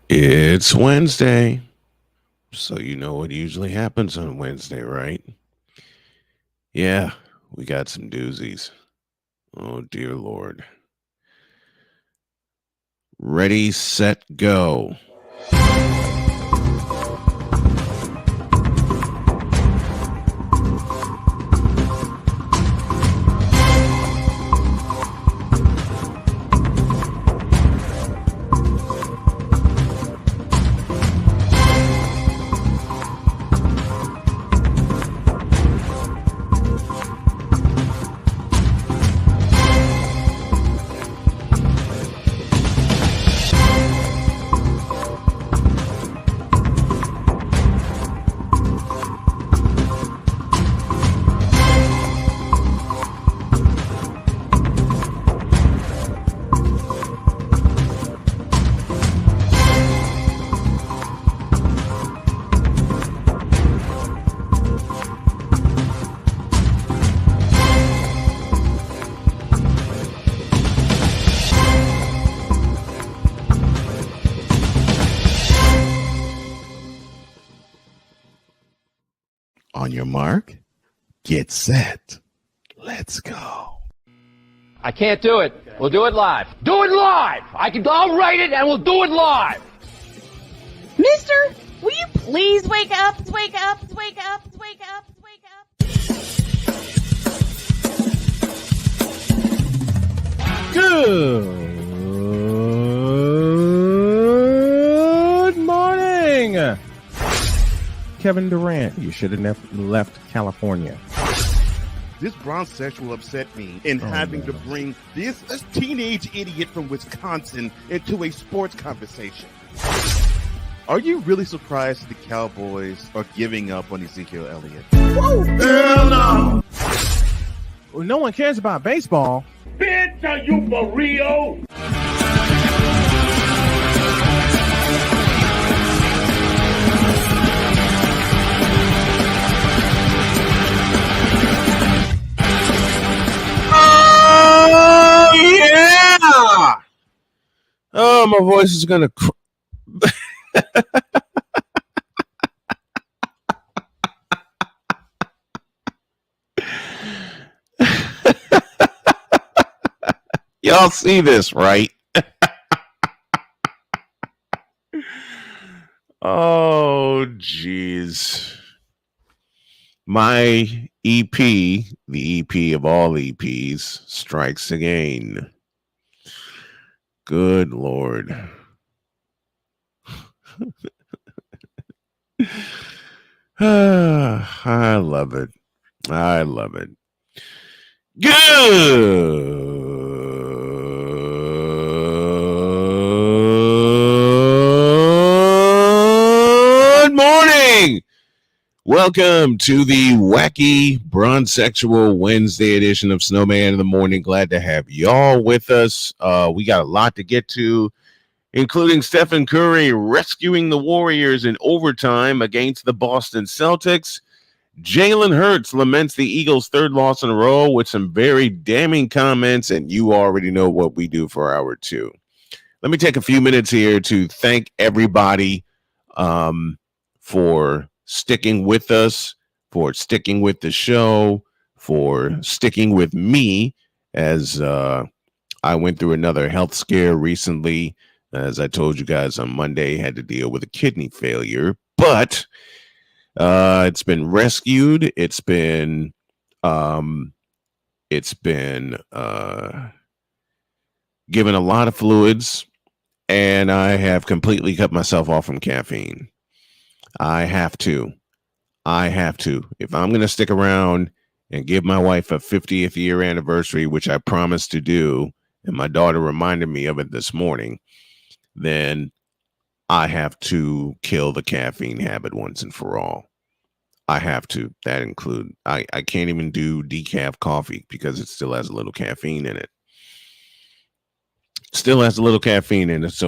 It's Wednesday, so you know what usually happens on Wednesday, right? Yeah, we got some doozies. Oh, dear Lord. Ready, set, go. On your mark, get set. Let's go. I can't do it. We'll do it live. Do it live! I'll write it and we'll do it live! Mister, will you please wake up, wake up, wake up, wake up, wake up? Good morning, Kevin Durant. You should have left California. This bronzesexual upset me in having to bring this teenage idiot from Wisconsin into a sports conversation. Are you really surprised the Cowboys are giving up on Ezekiel Elliott? Whoa. Hell no! Well, no one cares about baseball. Bitch, are you for real? Oh, yeah! Oh, my voice is going to... Y'all see this, right? Oh, jeez. My EP, the EP of all EPs, strikes again. Good Lord. I love it. I love it. Good morning. Welcome to the wacky bronzesexual Wednesday edition of Snowman in the Morning. Glad to have y'all with us. We got a lot to get to, including Stephen Curry rescuing the Warriors in overtime against the Boston Celtics. Jalen Hurts laments the Eagles' third loss in a row with some very damning comments, and you already know what we do for hour two. Let me take a few minutes here to thank everybody for sticking with us, for sticking with the show, for sticking with me as I went through another health scare recently. As I told you guys on Monday, had to deal with a kidney failure, but it's been rescued. It's been given a lot of fluids, and I have completely cut myself off from caffeine. I have to. If I'm going to stick around and give my wife a 50th year anniversary, which I promised to do, and my daughter reminded me of it this morning, then I have to kill the caffeine habit once and for all. I have to. That include I can't even do decaf coffee because it still has a little caffeine in it. So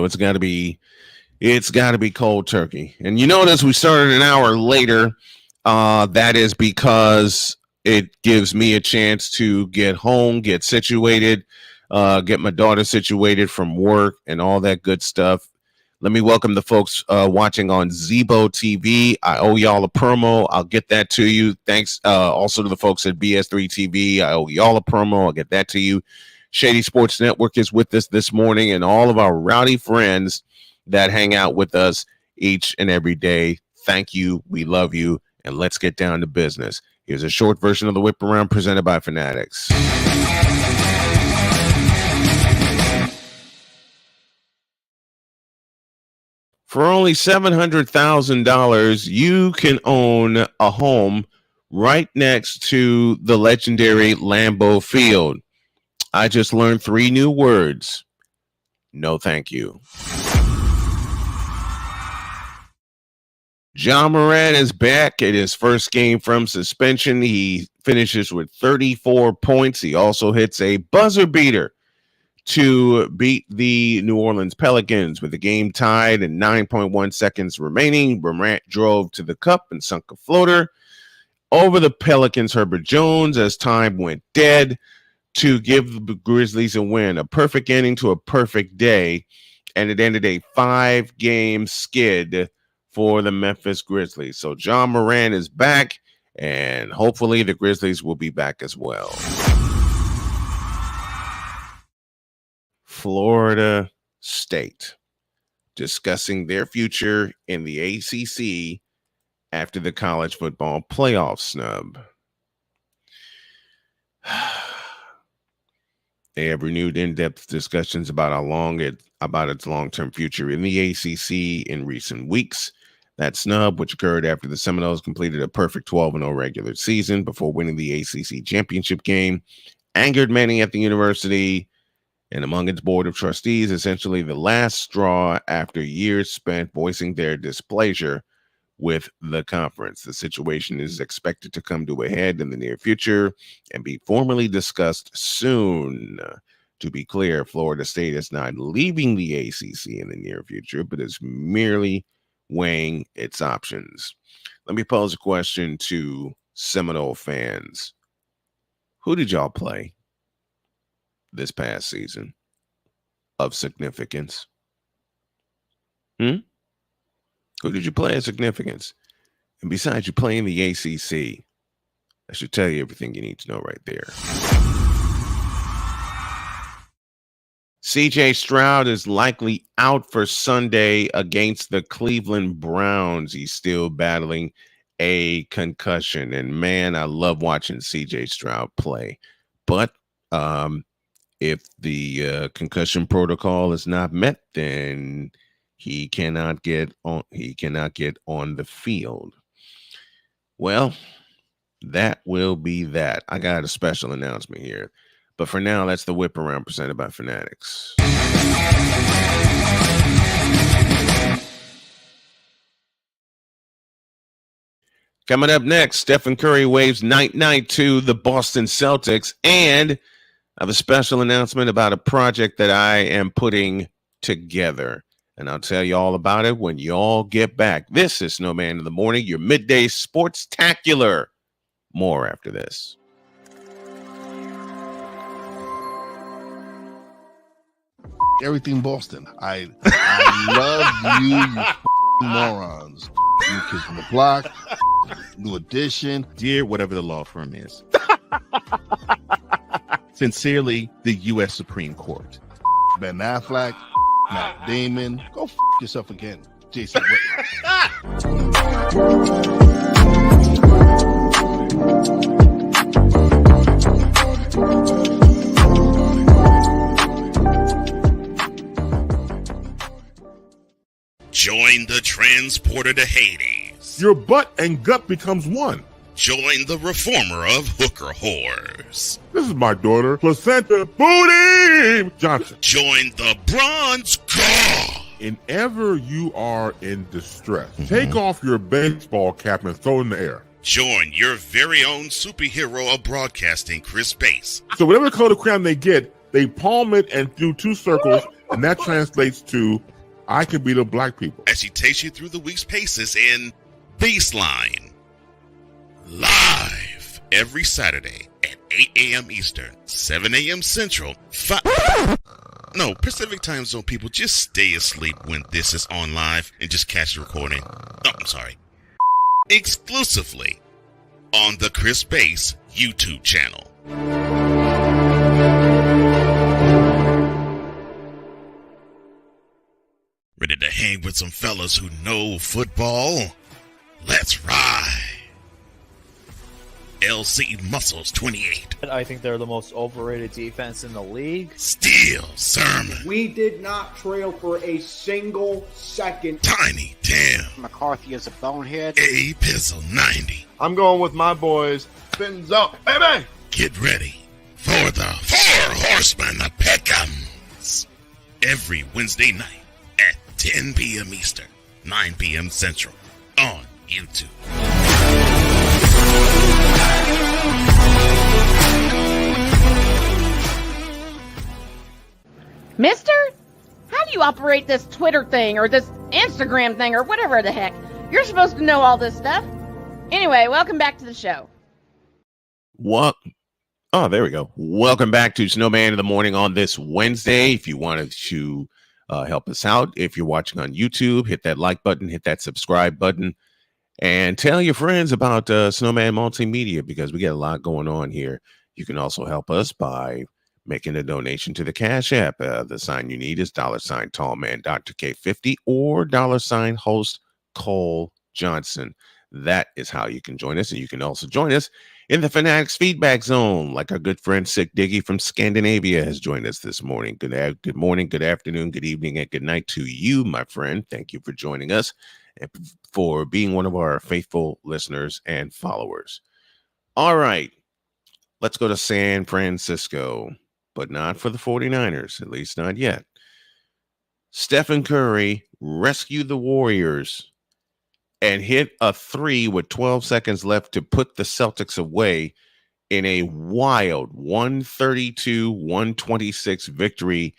it's got to be cold turkey. And you notice we started an hour later. That is because it gives me a chance to get home, get situated, get my daughter situated from work and all that good stuff. Let me welcome the folks watching on Zebo TV. I owe y'all a promo. I'll get that to you. Thanks also to the folks at BS3 TV. I owe y'all a promo. I'll get that to you. Shady Sports Network is with us this morning, and all of our rowdy friends that hang out with us each and every day. Thank you. We love you. And let's get down to business. Here's a short version of the Whip Around presented by Fanatics. For only $700,000, you can own a home right next to the legendary Lambeau Field. I just learned 3 new words. No, thank you. Ja Morant is back at his first game from suspension. He finishes with 34 points. He also hits a buzzer beater to beat the New Orleans Pelicans with the game tied and 9.1 seconds remaining. Morant drove to the cup and sunk a floater over the Pelicans' Herbert Jones as time went dead to give the Grizzlies a win. A perfect ending to a perfect day, and it ended a 5-game skid for the Memphis Grizzlies. So Ja Morant is back, and hopefully the Grizzlies will be back as well. Florida State discussing their future in the ACC after the college football playoff snub. They have renewed in-depth discussions about its long-term future in the ACC in recent weeks. That snub, which occurred after the Seminoles completed a perfect 12-0 regular season before winning the ACC championship game, angered many at the university and among its board of trustees, essentially the last straw after years spent voicing their displeasure with the conference. The situation is expected to come to a head in the near future and be formally discussed soon. To be clear, Florida State is not leaving the ACC in the near future, but is merely weighing its options. Let me pose a question to Seminole fans. Who did y'all play this past season of significance? Who did you play of significance? And besides, you playing the ACC. I should tell you everything you need to know right there. CJ Stroud is likely out for Sunday against the Cleveland Browns. He's still battling a concussion. And man, I love watching CJ Stroud play. But if the concussion protocol is not met, then he cannot get on the field. Well, that will be that. I got a special announcement here. But for now, that's the Whip Around presented by Fanatics. Coming up next, Stephen Curry waves night-night to the Boston Celtics, and I have a special announcement about a project that I am putting together. And I'll tell you all about it when you all get back. This is Snowman in the Morning, your midday sports-tacular. More after this. Everything Boston. I love you morons. New Kids from the Block, New Edition. Dear whatever the law firm is. Sincerely, the U.S. Supreme Court. Ben Affleck, Matt Damon. Go yourself again, Jason Whitlock. Join the transporter to Hades. Your butt and gut becomes one. Join the reformer of hooker whores. This is my daughter, Placenta Booty Johnson. Join the bronze god. Whenever you are in distress, take off your baseball cap and throw it in the air. Join your very own superhero of broadcasting, Chris Bass. So whatever color crayon they get, they palm it and do 2 circles, and that translates to I can beat up black people. As he takes you through the week's paces in Baseline. Live every Saturday at 8 a.m. Eastern, 7 a.m. Central. No, Pacific Time Zone people, just stay asleep when this is on live and just catch the recording. Oh, I'm sorry. Exclusively on the Chris Bass YouTube channel. Ready to hang with some fellas who know football? Let's ride. LC Muscles 28. I think they're the most overrated defense in the league. Steel Sermon. We did not trail for a single second. Tiny Tim. McCarthy is a bonehead. A Pizzle 90. I'm going with my boys. Fins up, baby. Get ready for the Four Horsemen of Pick'ems. Every Wednesday night at 10 p.m. Eastern, 9 p.m. Central on YouTube. Mister, how do you operate this Twitter thing or this Instagram thing or whatever the heck? You're supposed to know all this stuff. Anyway, welcome back to the show. What? Oh, there we go. Welcome back to Snowman in the Morning on this Wednesday. If you wanted to help us out, if you're watching on YouTube, hit that like button, hit that subscribe button, and tell your friends about Snowman Multimedia because we got a lot going on here. You can also help us by making a donation to the Cash App. The sign you need is $ Tallman Dr. K50 or $ host Cole Johnson. That is how you can join us. And you can also join us in the Fanatics Feedback Zone, like our good friend Sick Diggy from Scandinavia has joined us this morning. Good morning, good afternoon, good evening, and good night to you, my friend. Thank you for joining us and for being one of our faithful listeners and followers. All right, let's go to San Francisco, but not for the 49ers, at least not yet. Stephen Curry rescued the Warriors and hit a three with 12 seconds left to put the Celtics away in a wild 132-126 victory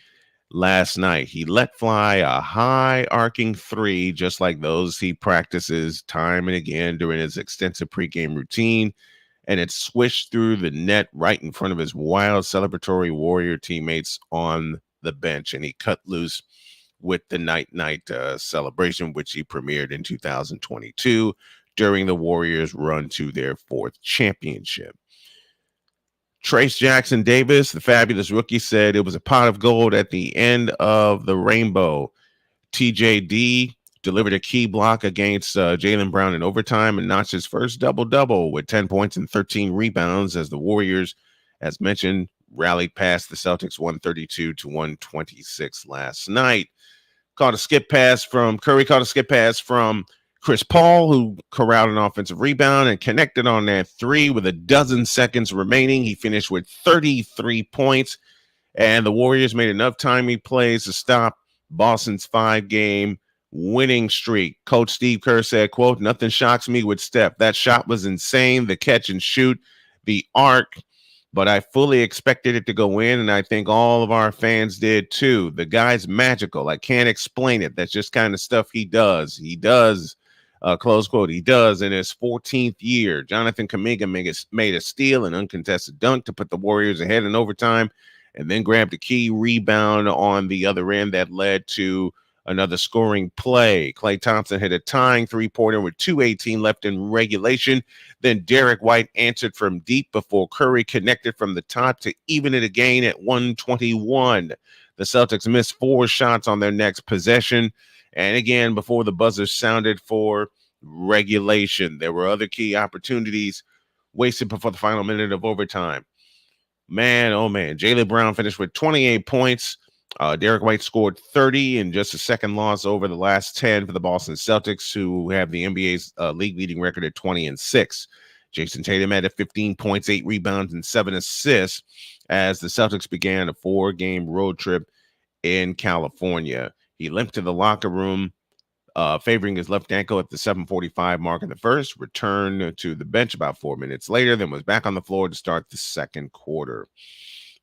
last night. He let fly a high arcing three, just like those he practices time and again during his extensive pregame routine, and it swished through the net right in front of his wild celebratory Warrior teammates on the bench, and he cut loose with the night celebration, which he premiered in 2022 during the Warriors' run to their fourth championship. Trace Jackson Davis, the fabulous rookie, said it was a pot of gold at the end of the rainbow. TJD delivered a key block against Jaylen Brown in overtime and notched his first double-double with 10 points and 13 rebounds as the Warriors, as mentioned, rallied past the Celtics 132-126 last night. Curry caught a skip pass from Chris Paul, who corralled an offensive rebound and connected on that three with a dozen seconds remaining. He finished with 33 points, and the Warriors made enough timely plays to stop Boston's 5-game winning streak. Coach Steve Kerr said, quote, "Nothing shocks me with Steph. That shot was insane. The catch and shoot, the arc. But I fully expected it to go in, and I think all of our fans did too. The guy's magical. I can't explain it. That's just kind of stuff he does. He does, close quote, he does in his 14th year. Jonathan Kuminga made a steal, an uncontested dunk to put the Warriors ahead in overtime, and then grabbed a key rebound on the other end that led to another scoring play. Klay Thompson hit a tying three-pointer with 2:18 left in regulation. Then Derek White answered from deep before Curry connected from the top to even it again at 121. The Celtics missed 4 shots on their next possession. And again, before the buzzer sounded for regulation, there were other key opportunities wasted before the final minute of overtime. Man, oh man, Jaylen Brown finished with 28 points. Derek White scored 30 in just a second loss over the last 10 for the Boston Celtics, who have the NBA's league-leading record at 20-6. Jason Tatum had 15 points, 8 rebounds, and 7 assists as the Celtics began a 4-game road trip in California. He limped to the locker room, favoring his left ankle at the 7:45 mark in the first, returned to the bench about 4 minutes later, then was back on the floor to start the second quarter.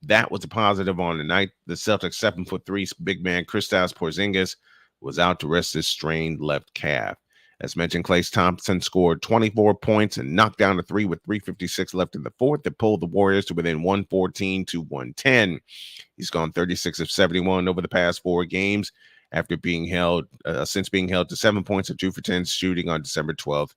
That was a positive on the night. The Celtics 7'3" big man Kristaps Porzingis was out to rest his strained left calf. As mentioned, Klay Thompson scored 24 points and knocked down a three with 3:56 left in the fourth that pulled the Warriors to within 114 to 110. He's gone 36 of 71 over the past 4 games after being held to 7 points and 2 for 10 shooting on December 12th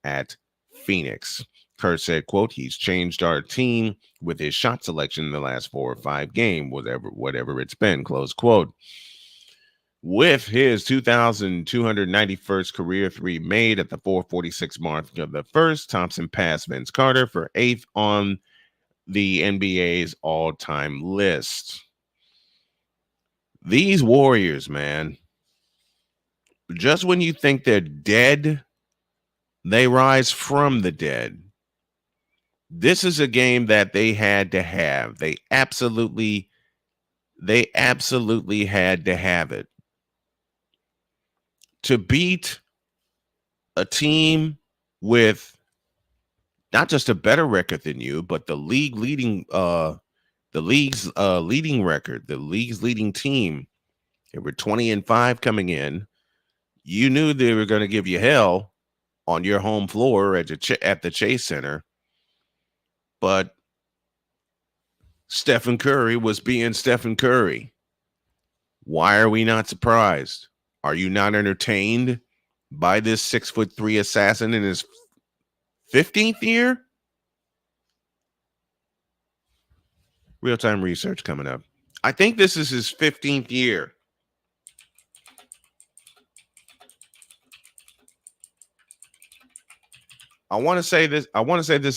at Phoenix. Kerr said, quote, he's changed our team with his shot selection in the last 4 or 5 games, whatever it's been, close quote. With his 2,291st career three made at the 446 mark of the first, Thompson passed Vince Carter for 8th on the NBA's all-time list. These Warriors, man, just when you think they're dead, they rise from the dead. This is a game that they had to have. They absolutely had to have it. To beat a team with not just a better record than you, but the league's leading record, the league's leading team. They were 20-5 coming in. You knew they were going to give you hell on your home floor at the Chase Center, but Stephen Curry was being Stephen Curry. Why are we not surprised? Are you not entertained by this 6'3" assassin in his 15th year? Real-time research coming up. I think this is his 15th year. I want to say this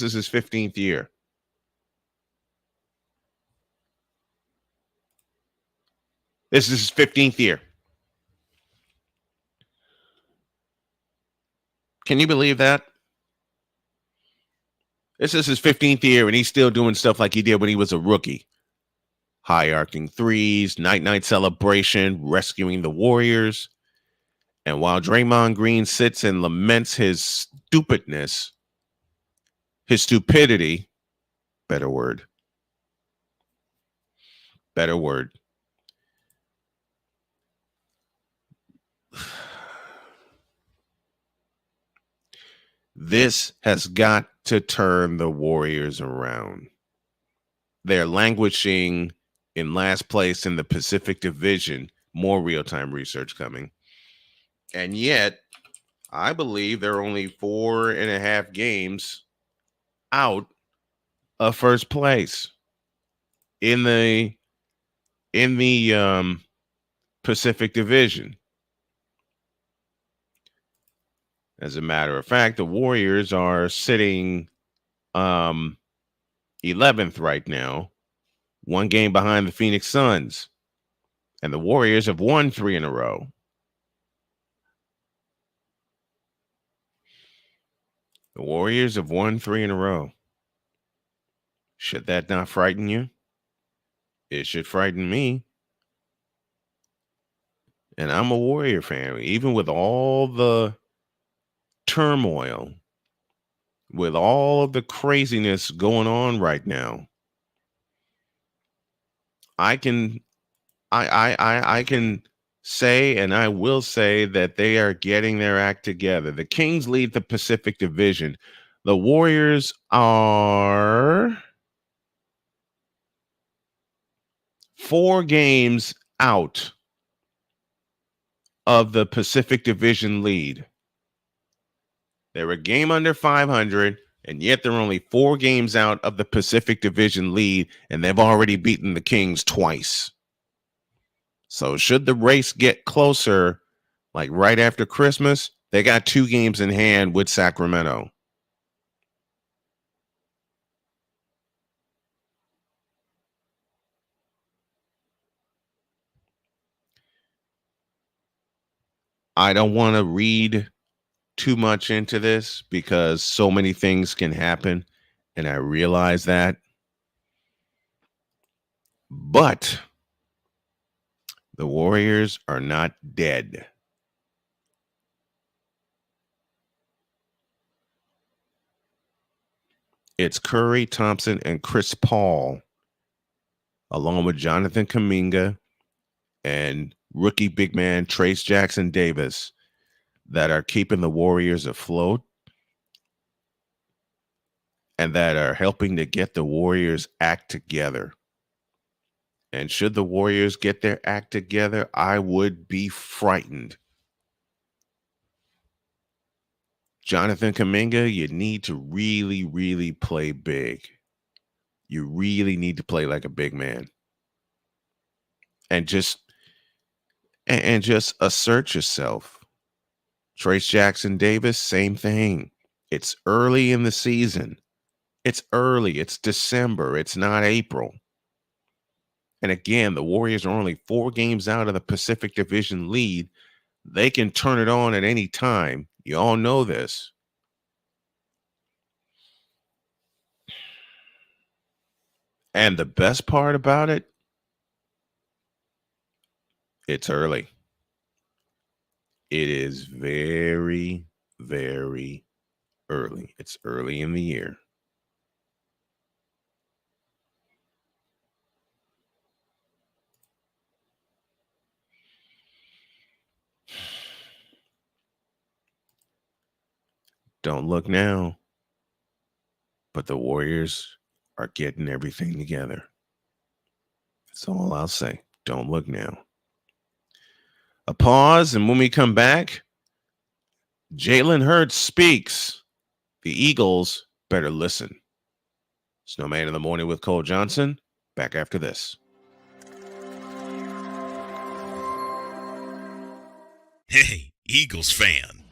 is his 15th year. This is his 15th year. Can you believe that? This is his 15th year, and he's still doing stuff like he did when he was a rookie. High arcing threes, night-night celebration, rescuing the Warriors. And while Draymond Green sits and laments his stupidity, better word. This has got to turn the Warriors around. They're languishing in last place in the Pacific Division. More real-time research coming. And yet, I believe they're only 4.5 games out of first place in the Pacific Division. As a matter of fact, the Warriors are sitting 11th right now, 1 game behind the Phoenix Suns. And the Warriors have won 3 in a row. The Warriors have won 3 in a row. Should that not frighten you? It should frighten me. And I'm a Warrior fan. Even with all the turmoil, with all of the craziness going on right now, I can say, and I will say, that they are getting their act together. The Kings lead the Pacific Division. The Warriors are 4 games out of the Pacific Division lead. They're a game under 500, and yet they're only 4 games out of the Pacific Division lead, and they've already beaten the Kings twice. So should the race get closer, like right after Christmas, they got 2 games in hand with Sacramento. I don't want to read too much into this because so many things can happen, and I realize that. But the Warriors are not dead. It's Curry, Thompson, and Chris Paul, along with Jonathan Kuminga and rookie big man Trace Jackson Davis, that are keeping the Warriors afloat and that are helping to get the Warriors' act together. And should the Warriors get their act together, I would be frightened. Jonathan Kuminga, you need to really, really play big. You really need to play like a big man. And just assert yourself. Trace Jackson Davis, same thing. It's early in the season. It's early. It's December. It's not April. And again, the Warriors are only 4 games out of the Pacific Division lead. They can turn it on at any time. You all know this. And the best part about it, it's early. It is very, very early. It's early in the year. Don't look now, but the Warriors are getting everything together. That's all I'll say. Don't look now. A pause, and when we come back, Jalen Hurts speaks. The Eagles better listen. Snowman in the Morning with Cole Johnson. Back after this. Hey, Eagles fan.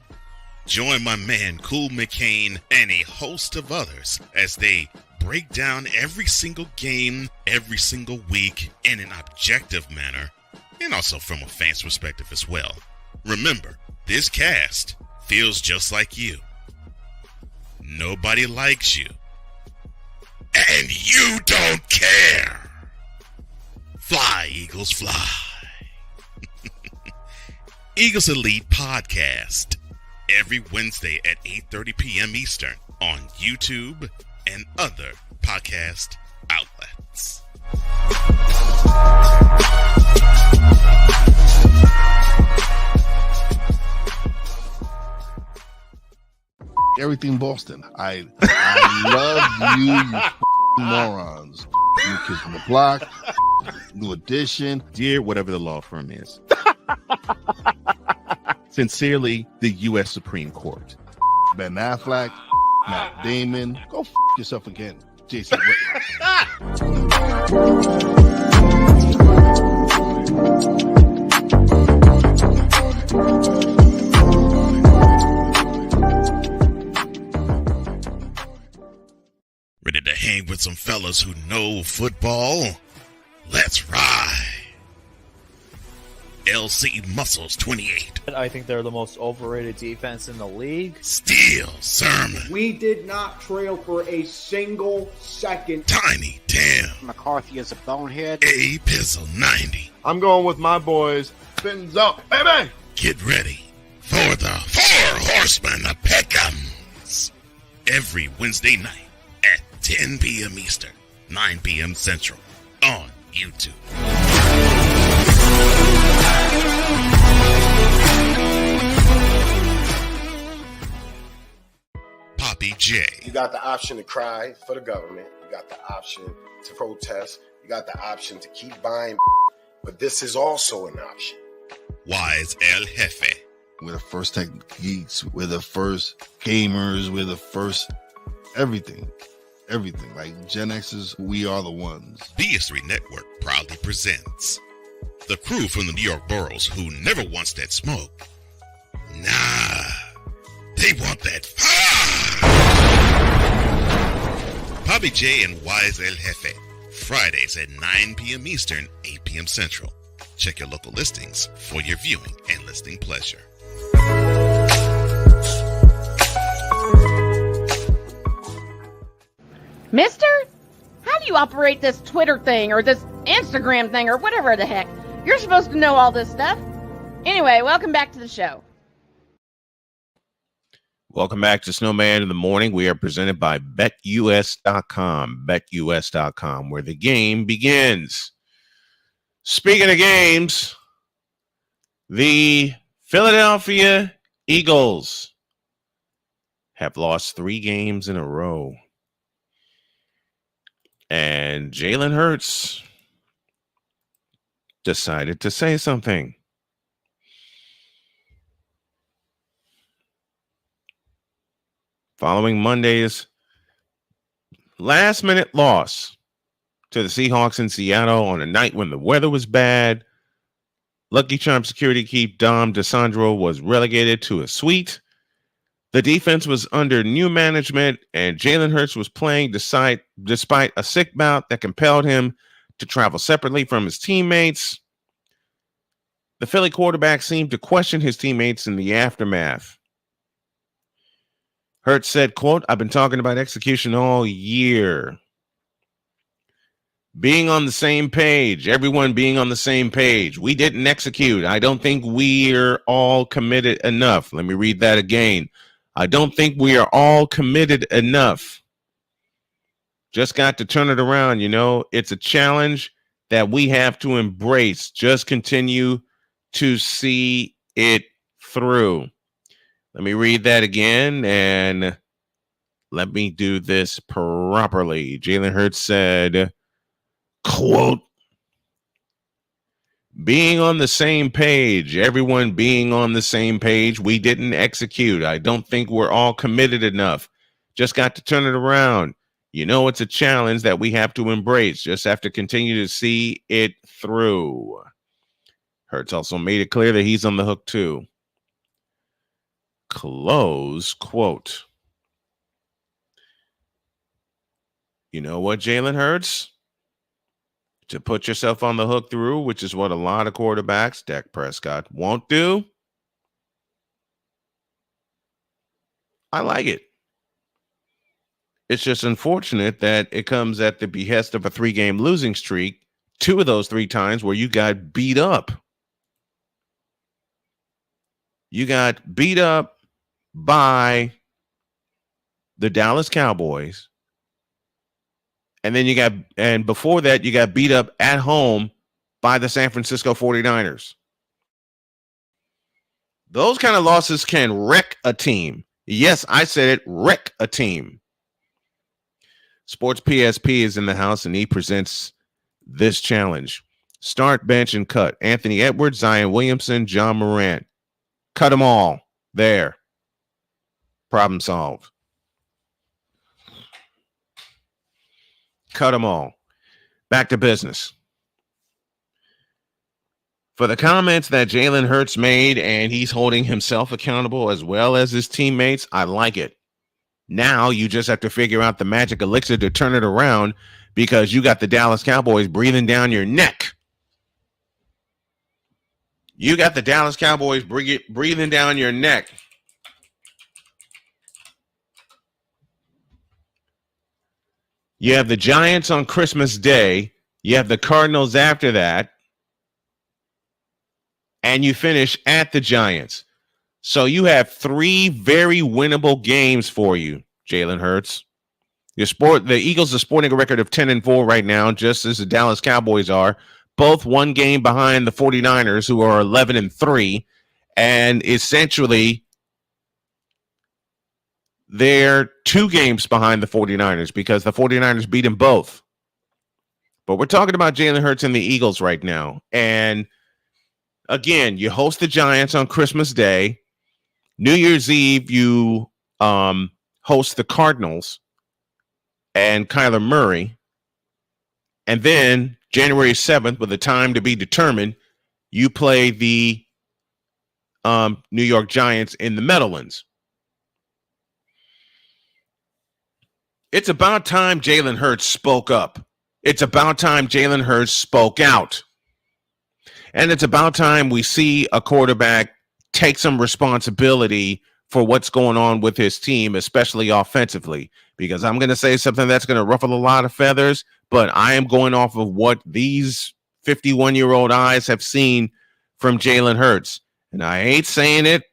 Join my man Cool McCain and a host of others as they break down every single game, every single week in an objective manner, and also from a fan's perspective as well. Remember, this cast feels just like you. Nobody likes you. And you don't care. Fly, Eagles, fly. Eagles Elite Podcast. Every Wednesday at 8:30 p.m. Eastern on YouTube and other podcast outlets. Everything Boston. I love you morons. New Kids on the Block, New Edition. Dear whatever the law firm is. Sincerely, the U.S. Supreme Court. Ben Affleck, Matt Damon. Go yourself again, Jason Whitlock. Ready to hang with some fellas who know football? Let's ride. LC Muscles 28. I think they're the most overrated defense in the league. Steel Sermon. We did not trail for a single second. Tiny Tim. McCarthy is a bonehead. A Pizzle 90. I'm going with my boys. Fins up, baby. Get ready for the Four Horsemen of Pick'ems. Every Wednesday night at 10 p.m. Eastern, 9 p.m. Central on YouTube. Poppy J. You got the option to cry for the government. You got the option to protest. You got the option to keep buying. But this is also an option. Wise El Jefe. We're the first tech geeks. We're the first gamers. We're the first everything. Everything. Like Gen X's, we are the ones. BS3 Network proudly presents the crew from the New York boroughs who never wants that smoke. Nah, they want that fire. Bobby J and Wise El Jefe, Fridays at 9 p.m. Eastern, 8 p.m. Central. Check your local listings for your viewing and listening pleasure. Mister, how do you operate this Twitter thing or this Instagram thing or whatever the heck? You're supposed to know all this stuff. Anyway, welcome back to the show. Welcome back to Snowman in the Morning. We are presented by BetUS.com. BetUS.com, where the game begins. Speaking of games, the Philadelphia Eagles have lost 3 games in a row. And Jalen Hurts decided to say something. Following Monday's last-minute loss to the Seahawks in Seattle on a night when the weather was bad, Lucky Charm security keep Dom DeSandro was relegated to a suite. The defense was under new management, and Jalen Hurts was playing despite a sick bout that compelled him to travel separately from his teammates. The Philly quarterback seemed to question his teammates in the aftermath. Hurts said, quote, "I've been talking about execution all year. Being on the same page, everyone being on the same page. We didn't execute. I don't think we're all committed enough." Let me read that again. I don't think we are all committed enough. Just got to turn it around, you know. It's a challenge that we have to embrace. Just continue to see it through. Let me read that again, and let me do this properly. Jalen Hurts said, quote, "Being on the same page, everyone being on the same page, we didn't execute. I don't think we're all committed enough. Just got to turn it around. You know, it's a challenge that we have to embrace. Just have to continue to see it through." Hurts also made it clear that he's on the hook too. Close quote. You know what, Jalen Hurts? To put yourself on the hook through, which is what a lot of quarterbacks, Dak Prescott, won't do. I like it. It's just unfortunate that it comes at the behest of a 3-game losing streak, 2 of those 3 times where you got beat up. You got beat up by the Dallas Cowboys. And before that, you got beat up at home by the San Francisco 49ers. Those kind of losses can wreck a team. Yes, I said it, wreck a team. Sports PSP is in the house, and he presents this challenge. Start, bench, and cut. Anthony Edwards, Zion Williamson, John Morant. Cut them all. There. Problem solved. Cut them all. Back to business. For the comments that Jalen Hurts made, and he's holding himself accountable as well as his teammates, I like it. Now you just have to figure out the magic elixir to turn it around, because you got the Dallas Cowboys breathing down your neck. You got the Dallas Cowboys breathing down your neck. You have the Giants on Christmas Day. You have the Cardinals after that. And you finish at the Giants. So you have 3 very winnable games for you, Jalen Hurts. The Eagles are sporting a record of 10-4 right now, just as the Dallas Cowboys are. Both 1 game behind the 49ers, who are 11-3. And essentially, they're 2 games behind the 49ers because the 49ers beat them both. But we're talking about Jalen Hurts and the Eagles right now. And again, you host the Giants on Christmas Day. New Year's Eve, you host the Cardinals and Kyler Murray. And then January 7th, with a time to be determined, you play the New York Giants in the Meadowlands. It's about time Jalen Hurts spoke up. It's about time Jalen Hurts spoke out. And it's about time we see a quarterback take some responsibility for what's going on with his team, especially offensively. Because I'm going to say something that's going to ruffle a lot of feathers, but I am going off of what these 51-year-old eyes have seen from Jalen Hurts. And I hate saying it,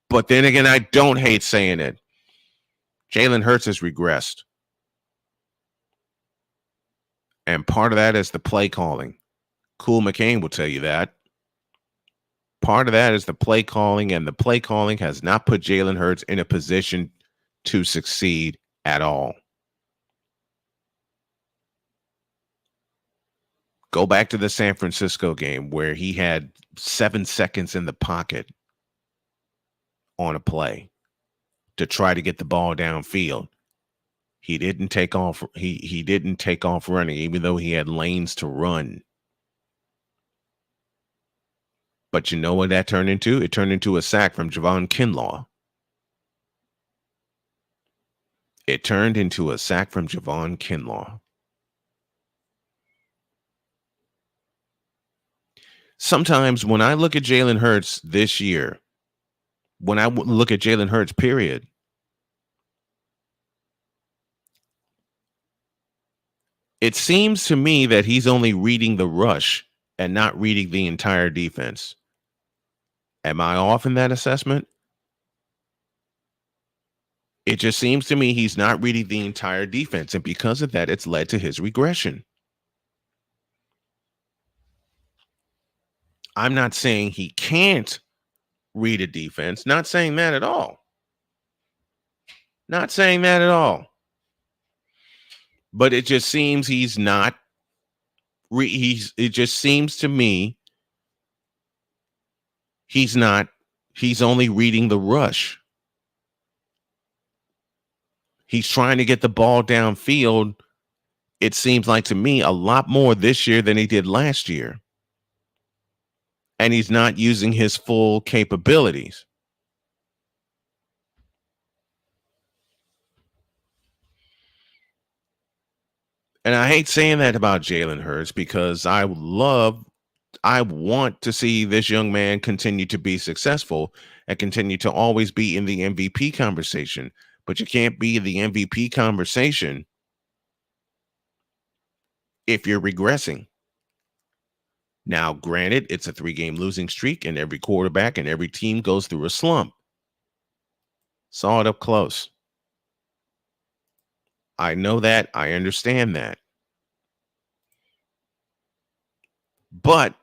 but then again, I don't hate saying it. Jalen Hurts has regressed. And part of that is the play calling. Cool McCain will tell you that. Part of that is the play calling, and the play calling has not put Jalen Hurts in a position to succeed at all. Go back to the San Francisco game where he had 7 seconds in the pocket on a play to try to get the ball downfield. He didn't take off. He didn't take off running, even though he had lanes to run. But you know what that turned into? It turned into a sack from Javon Kinlaw. It turned into a sack from Javon Kinlaw. Sometimes when I look at Jalen Hurts this year, when I look at Jalen Hurts, period, it seems to me that he's only reading the rush and not reading the entire defense. Am I off in that assessment? It just seems to me he's not reading the entire defense, and because of that, it's led to his regression. I'm not saying he can't read a defense. Not saying that at all. Not saying that at all. But it just seems he's not. It just seems to me he's not. He's only reading the rush. He's trying to get the ball downfield. It seems like to me a lot more this year than he did last year. And he's not using his full capabilities. And I hate saying that about Jalen Hurts because I want to see this young man continue to be successful and continue to always be in the MVP conversation. But you can't be in the MVP conversation if you're regressing. Now, granted, it's a 3-game losing streak, and every quarterback and every team goes through a slump. Saw it up close. I know that. I understand that. But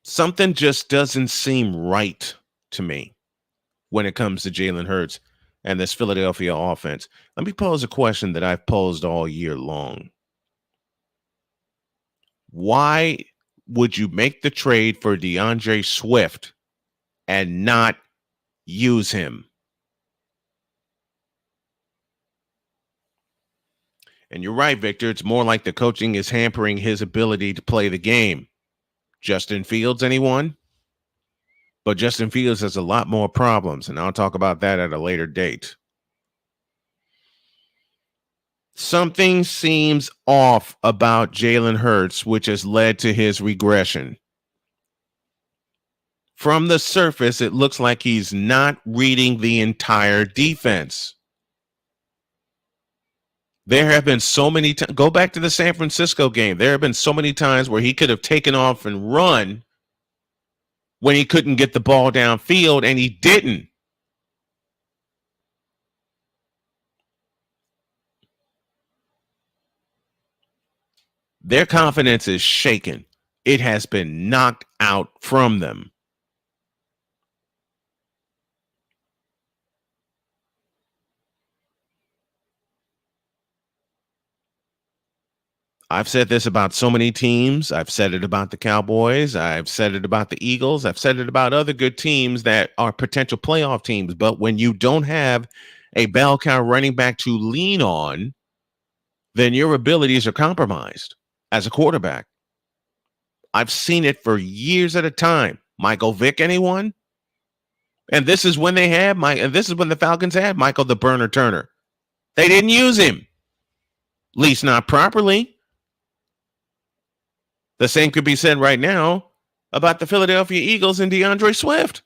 something just doesn't seem right to me when it comes to Jalen Hurts and this Philadelphia offense. Let me pose a question that I've posed all year long. Why would you make the trade for DeAndre Swift and not use him? And you're right, Victor. It's more like the coaching is hampering his ability to play the game. Justin Fields, anyone? But Justin Fields has a lot more problems, and I'll talk about that at a later date. Something seems off about Jalen Hurts, which has led to his regression. From the surface, it looks like he's not reading the entire defense. There have been so many times. Go back to the San Francisco game. There have been so many times where he could have taken off and run when he couldn't get the ball downfield, and he didn't. Their confidence is shaken. It has been knocked out from them. I've said this about so many teams. I've said it about the Cowboys. I've said it about the Eagles. I've said it about other good teams that are potential playoff teams. But when you don't have a bell cow running back to lean on, then your abilities are compromised as a quarterback. I've seen it for years at a time. Michael Vick, anyone? And this is when they had this is when the Falcons had Michael the Burner Turner. They didn't use him, at least not properly. The same could be said right now about the Philadelphia Eagles and DeAndre Swift.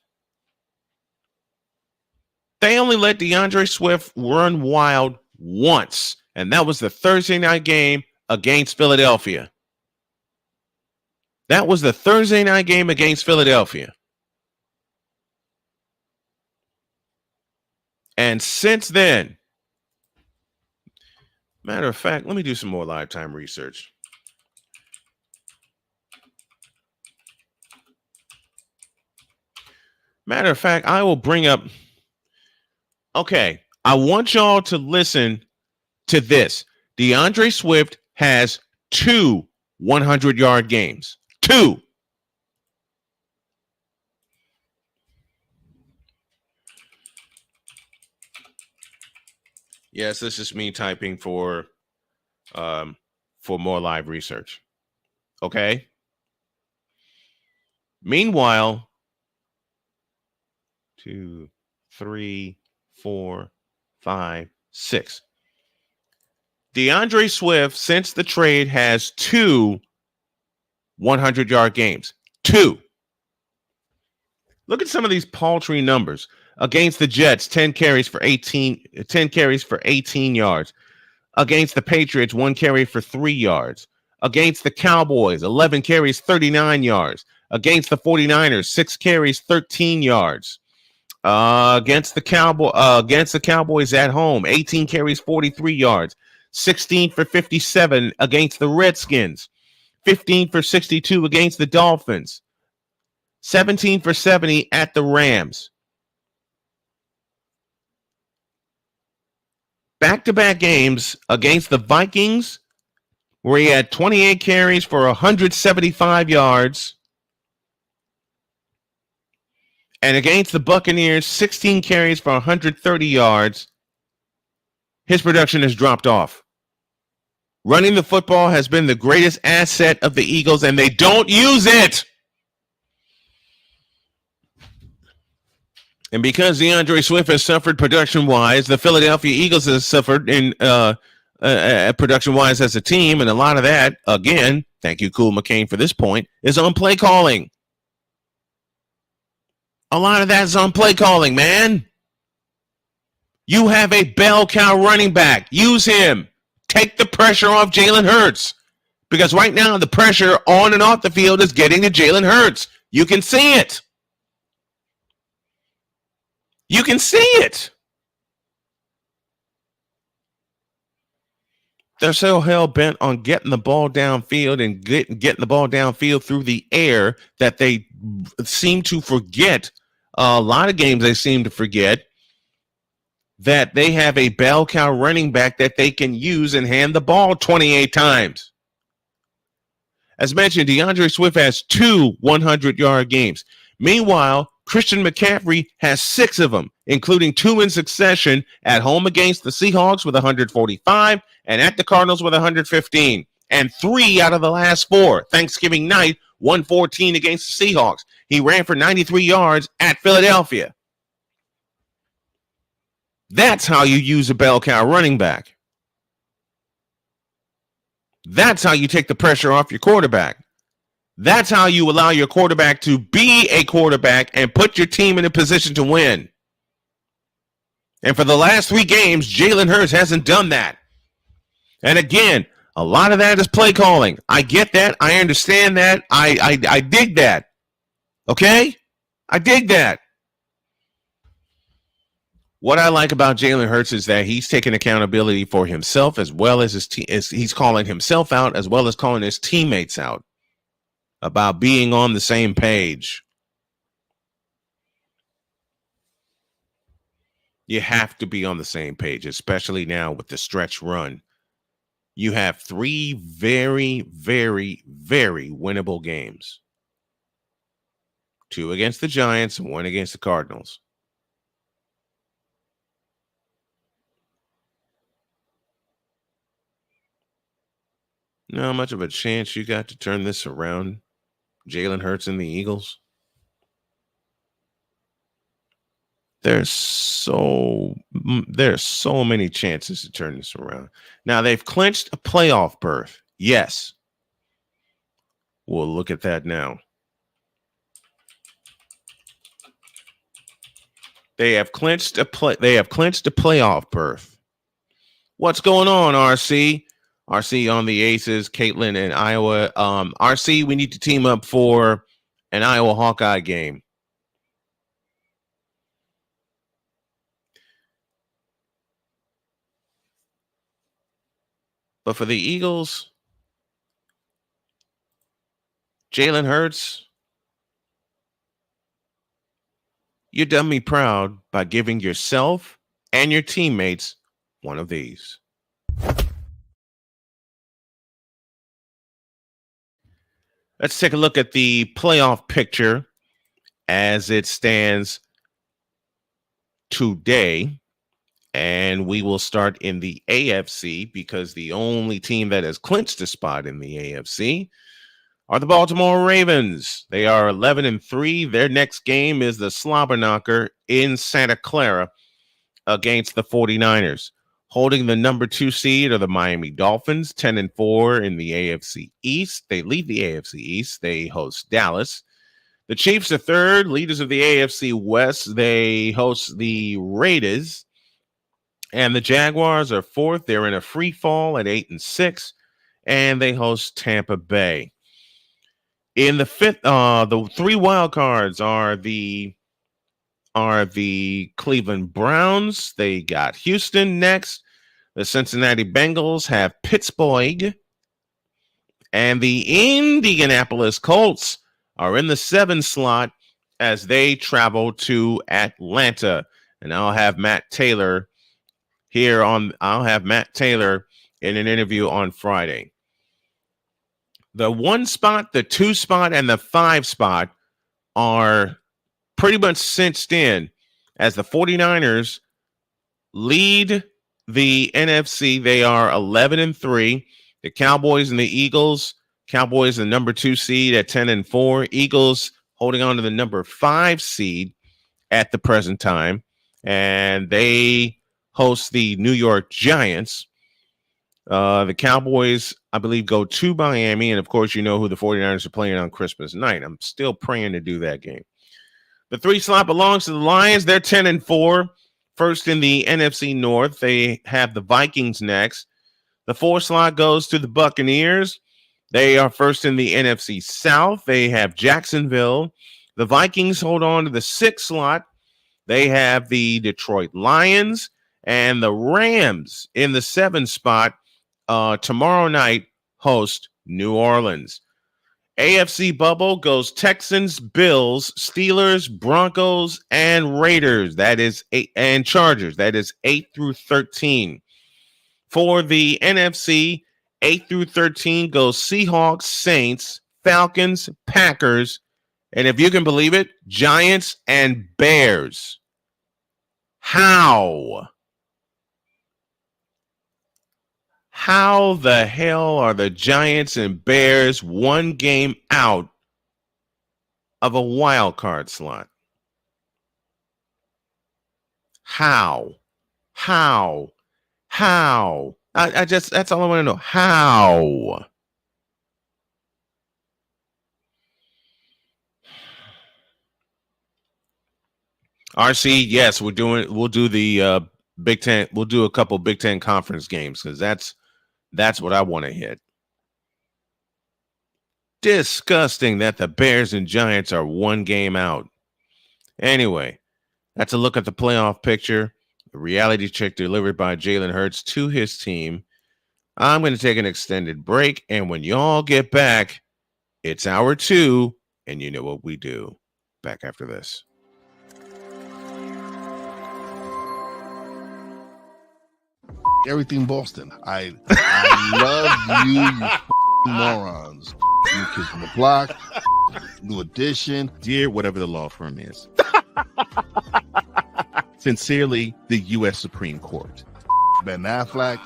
They only let DeAndre Swift run wild once, and that was the Thursday night game against Philadelphia. That was the Thursday night game against Philadelphia. And since then, matter of fact, let me do some more live time research. Matter of fact, I will bring up. Okay, I want y'all to listen to this. DeAndre Swift has 2 100-yard games. 2. Yes, this is me typing for more live research. Okay. Meanwhile, 2, 3, 4, 5, 6. DeAndre Swift, since the trade, has 2 100-yard games. 2. Look at some of these paltry numbers. Against the Jets, 10 carries for 18 yards. Against the Patriots, 1 carry for 3 yards. Against the Cowboys, 11 carries, 39 yards. Against the 49ers, 6 carries, 13 yards. Against the Cowboys at home, 18 carries, 43 yards. 16 for 57 against the Redskins. 15 for 62 against the Dolphins. 17 for 70 at the Rams. Back-to-back games against the Vikings, where he had 28 carries for 175 yards. And against the Buccaneers, 16 carries for 130 yards. His production has dropped off. Running the football has been the greatest asset of the Eagles, and they don't use it. And because DeAndre Swift has suffered production-wise, the Philadelphia Eagles has suffered in production-wise as a team, and a lot of that, again, thank you, Cool McCain, for this point, is on play calling. A lot of that is on play calling, man. You have a bell cow running back. Use him. Take the pressure off Jalen Hurts. Because right now, the pressure on and off the field is getting to Jalen Hurts. You can see it. You can see it. They're so hell-bent on getting the ball downfield and getting the ball downfield through the air that they seem to forget. A lot of games they seem to forget that they have a bell cow running back that they can use and hand the ball 28 times. As mentioned, DeAndre Swift has 2 100-yard games. Meanwhile, Christian McCaffrey has 6 of them, including 2 in succession at home against the Seahawks with 145 and at the Cardinals with 115, and 3 out of the last 4. Thanksgiving night, 114 against the Seahawks. He ran for 93 yards at Philadelphia. That's how you use a bell cow running back. That's how you take the pressure off your quarterback. That's how you allow your quarterback to be a quarterback and put your team in a position to win. And for the last 3 games, Jalen Hurts hasn't done that. And again, a lot of that is play calling. I get that. I understand that. I dig that. Okay? I dig that. What I like about Jalen Hurts is that he's taking accountability for himself as well as his team. He's calling himself out as well as calling his teammates out about being on the same page. You have to be on the same page, especially now with the stretch run. You have 3 very, very, very winnable games. 2 against the Giants and 1 against the Cardinals. You know how much of a chance you got to turn this around, Jalen Hurts and the Eagles? There's so many chances to turn this around. Now, they've clinched a playoff berth. Yes. We'll look at that now. They have clinched a playoff berth. What's going on, RC? RC on the Aces, Caitlin in Iowa. RC, we need to team up for an Iowa Hawkeye game. But for the Eagles, Jalen Hurts, You done me proud by giving yourself and your teammates one of these. Let's take a look at the playoff picture as it stands today. And we will start in the AFC because the only team that has clinched a spot in the AFC are the Baltimore Ravens. They are 11-3. Their next game is the Slobber Knocker in Santa Clara against the 49ers. Holding the number 2 seed are the Miami Dolphins, 10-4 in the AFC East. They lead the AFC East. They host Dallas. The Chiefs are third, leaders of the AFC West. They host the Raiders. And the Jaguars are fourth. They're in a free fall at 8-6, and they host Tampa Bay. In the fifth, the 3 wild cards are the Cleveland Browns. They got Houston next. The Cincinnati Bengals have Pittsburgh, and the Indianapolis Colts are in the 7 slot as they travel to Atlanta. And I'll have Matt Taylor in an interview on Friday. The 1 spot, the 2 spot, and the 5 spot are pretty much cinched in as the 49ers lead the NFC. They are 11-3. The Cowboys and the Eagles. Cowboys, the number 2 seed at 10-4. Eagles holding on to the number 5 seed at the present time. And they host the New York Giants. The Cowboys, I believe, go to Miami. And, of course, you know who the 49ers are playing on Christmas night. I'm still praying to do that game. The 3 slot belongs to the Lions. They're 10-4. First in the NFC North. They have the Vikings next. The 4 slot goes to the Buccaneers. They are first in the NFC South. They have Jacksonville. The Vikings hold on to the 6 slot. They have the Detroit Lions. And the Rams in the 7 spot tomorrow night host New Orleans. AFC bubble goes Texans, Bills, Steelers, Broncos, and Raiders. That is 8, and Chargers. That is 8 through 13. For the NFC, 8 through 13 goes Seahawks, Saints, Falcons, Packers, and if you can believe it, Giants and Bears. How the hell are the Giants and Bears 1 game out of a wild card slot? How? I just, that's all I want to know. How? RC, yes, we'll do the Big Ten. We'll do a couple Big Ten conference games because that's what I want to hit. Disgusting that the Bears and Giants are 1 game out. Anyway, that's a look at the playoff picture. The reality check delivered by Jalen Hurts to his team. I'm going to take an extended break, and when y'all get back, it's hour 2, and you know what we do. Back after this. Everything Boston. I love you morons. New Kids on the Block, New Edition. Dear whatever the law firm is. Sincerely, the U.S. Supreme Court. Ben Affleck,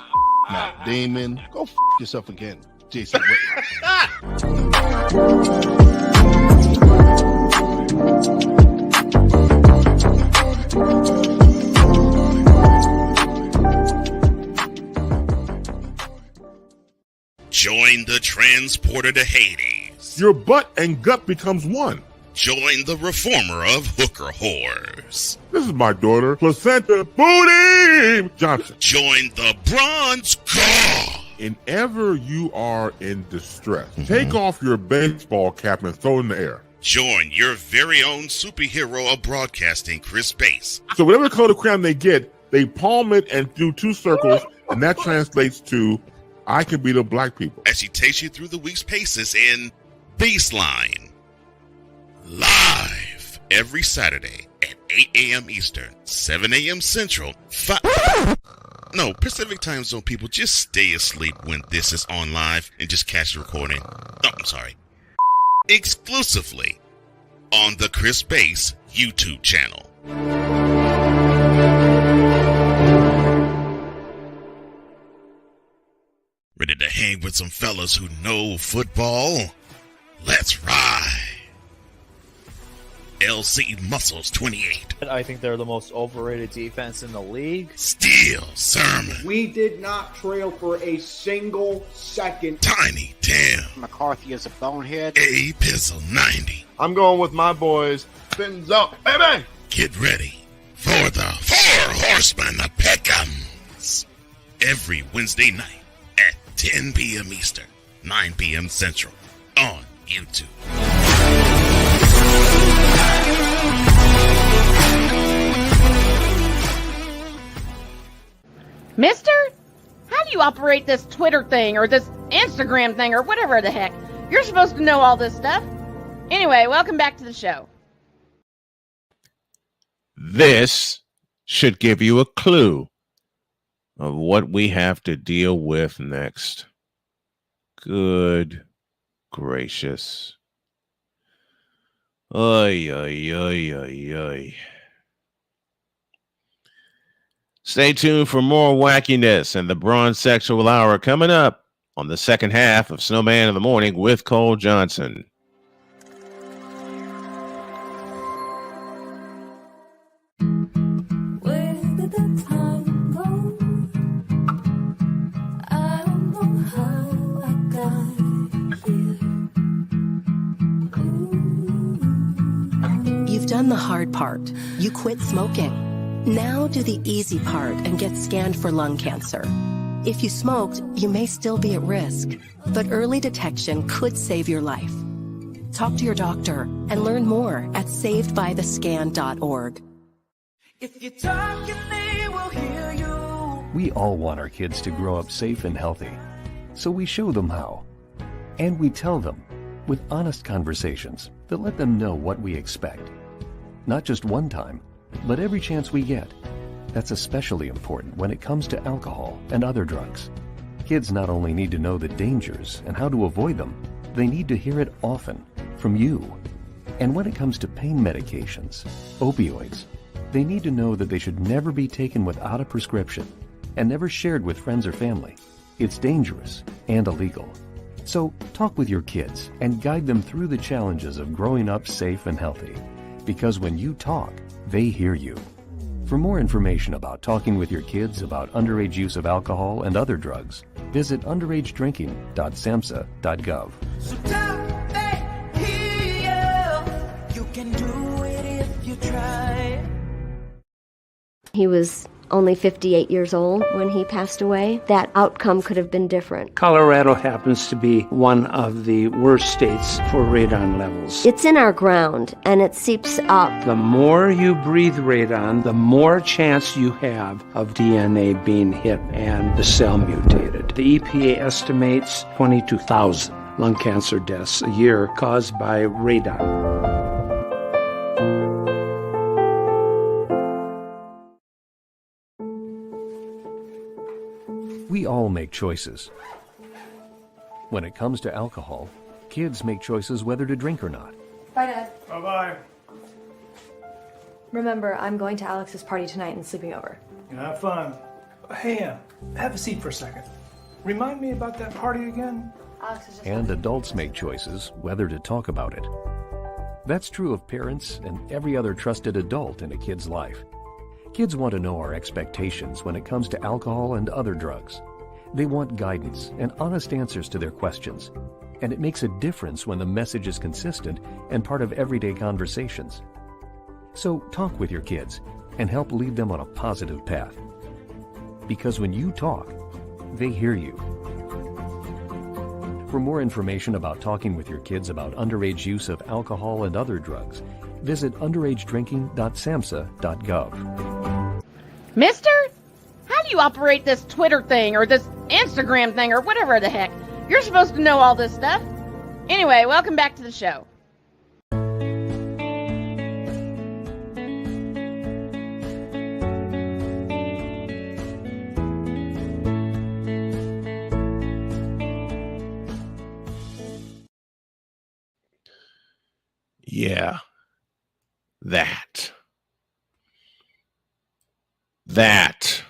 Matt Damon. Go yourself again, Jason Whitlock. Join the transporter to Hades. Your butt and gut becomes one. Join the reformer of hooker whores. This is my daughter, Placenta Booty Johnson. Join the bronze god. And ever you are in distress, take off your baseball cap and throw it in the air. Join your very own superhero of broadcasting, Chris Bass. So whatever color crown they get, they palm it and do 2 circles, and that translates to I can beat up black people. As she takes you through the week's paces in Baseline. Live every Saturday at 8 a.m. Eastern, 7 a.m. Central, No, Pacific Time Zone people, just stay asleep when this is on live and just catch the recording. Oh, I'm sorry. Exclusively on the Chris Bass YouTube channel. Ready to hang with some fellas who know football? Let's ride. LC Muscles 28. I think they're the most overrated defense in the league. Steel Sermon. We did not trail for a single second. Tiny Tim. McCarthy is a bonehead. A Pizzle 90. I'm going with my boys. Fins up, baby. Get ready for the Four Horsemen of Pick'ems. Every Wednesday night at 10 p.m. Eastern, 9 p.m. Central on YouTube. Mister? How do you operate this Twitter thing or this Instagram thing or whatever the heck? You're supposed to know all this stuff. Anyway, welcome back to the show. This should give you a clue of what we have to deal with next. Good gracious. Oy, oy, oy, oy, oy. Stay tuned for more wackiness and the Bronze Sexual Hour coming up on the second half of Snowman in the Morning with Cole Johnson. Where did the time go? I don't know how I got here. You've done the hard part. You quit smoking. Now do the easy part and get scanned for lung cancer. If you smoked, you may still be at risk, but early detection could save your life. Talk to your doctor and learn more at savedbythescan.org. If you're talking, they will hear you. We all want our kids to grow up safe and healthy, so we show them how. And we tell them with honest conversations that let them know what we expect. Not just one time, but every chance we get. That's especially important when it comes to alcohol and other drugs. Kids not only need to know the dangers and how to avoid them, they need to hear it often from you. And when it comes to pain medications, opioids, they need to know that they should never be taken without a prescription and never shared with friends or family. It's dangerous and illegal. So talk with your kids and guide them through the challenges of growing up safe and healthy. Because when you talk, they hear you. For more information about talking with your kids about underage use of alcohol and other drugs, visit underagedrinking.samhsa.gov. So talk, they hear you. You can do it if you try. He was only 58 years old when he passed away. That outcome could have been different. Colorado happens to be one of the worst states for radon levels. It's in our ground, and it seeps up. The more you breathe radon, the more chance you have of DNA being hit and the cell mutated. The EPA estimates 22,000 lung cancer deaths a year caused by radon. We all make choices. When it comes to alcohol, kids make choices whether to drink or not. Bye, Dad. Bye-bye. Remember, I'm going to Alex's party tonight and sleeping over. Have fun. Hey, have a seat for a second. Remind me about that party again? Alex is just... And adults make choices whether to talk about it. That's true of parents and every other trusted adult in a kid's life. Kids want to know our expectations when it comes to alcohol and other drugs. They want guidance and honest answers to their questions. And it makes a difference when the message is consistent and part of everyday conversations. So talk with your kids and help lead them on a positive path. Because when you talk, they hear you. For more information about talking with your kids about underage use of alcohol and other drugs, visit underagedrinking.samhsa.gov. Mister? How do you operate this Twitter thing or this Instagram thing or whatever the heck? You're supposed to know all this stuff. Anyway, welcome back to the show. Yeah. That. That.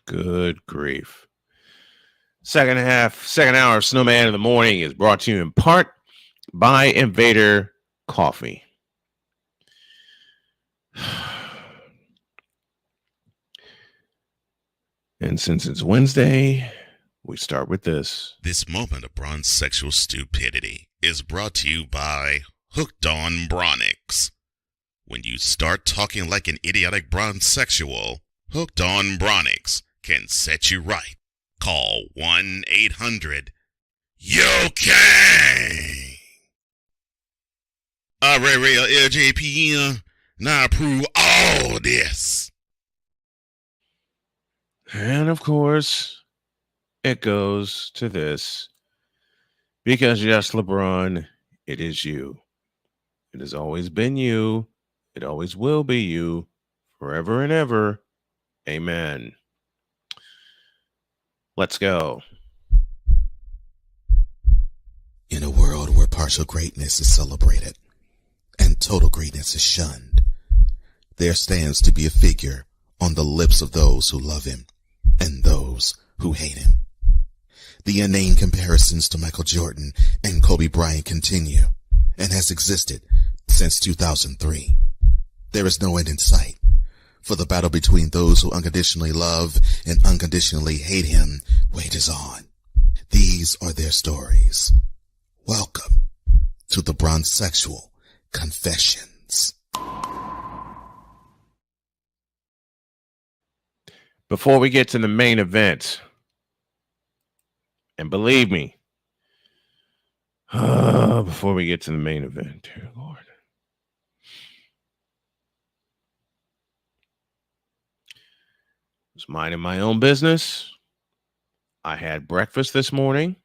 Good grief. Second hour of Snowman in the Morning is brought to you in part by Invader Coffee. And since it's Wednesday, we start with this. This moment of bronze sexual stupidity is brought to you by Hooked on Bronix. When you start talking like an idiotic bronze sexual, Hooked on Bronix can set you right. Call 1-800-YO-KANG. Real LJPM, now approve all this. And of course, it goes to this. Because yes, LeBron, it is you. It has always been you. It always will be you. Forever and ever. Amen. Let's go. In a world where partial greatness is celebrated and total greatness is shunned, there stands to be a figure on the lips of those who love him and those who hate him. The inane comparisons to Michael Jordan and Kobe Bryant continue and has existed since 2003. There is no end in sight, for the battle between those who unconditionally love and unconditionally hate him wages on. These are their stories. Welcome to the Bronze Sexual Confessions. Before we get to the main event, and believe me, before we get to the main event, dear Lord, I was minding my own business. I had breakfast this morning.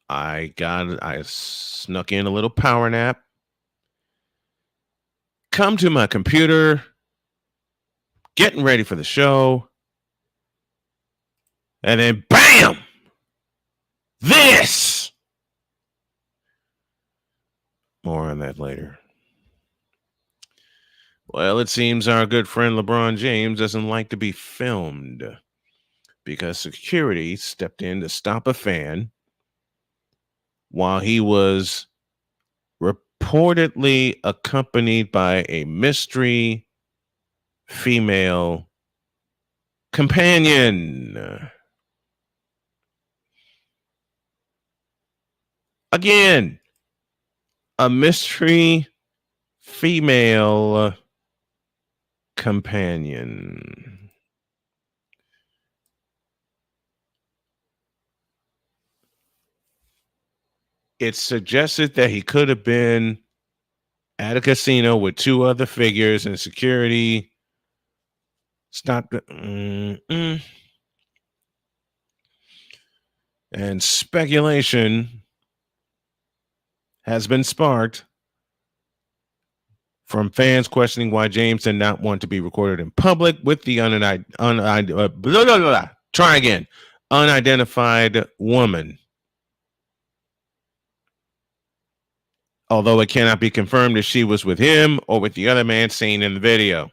I snuck in a little power nap. Come to my computer, getting ready for the show. And then bam! This! More on that later. Well, it seems our good friend LeBron James doesn't like to be filmed because security stepped in to stop a fan while he was reportedly accompanied by a mystery female companion. Again, a mystery female companion. It suggested that he could have been at a casino with two other figures and security stopped. And speculation has been sparked from fans questioning why James did not want to be recorded in public with the unidentified woman. Although it cannot be confirmed if she was with him or with the other man seen in the video.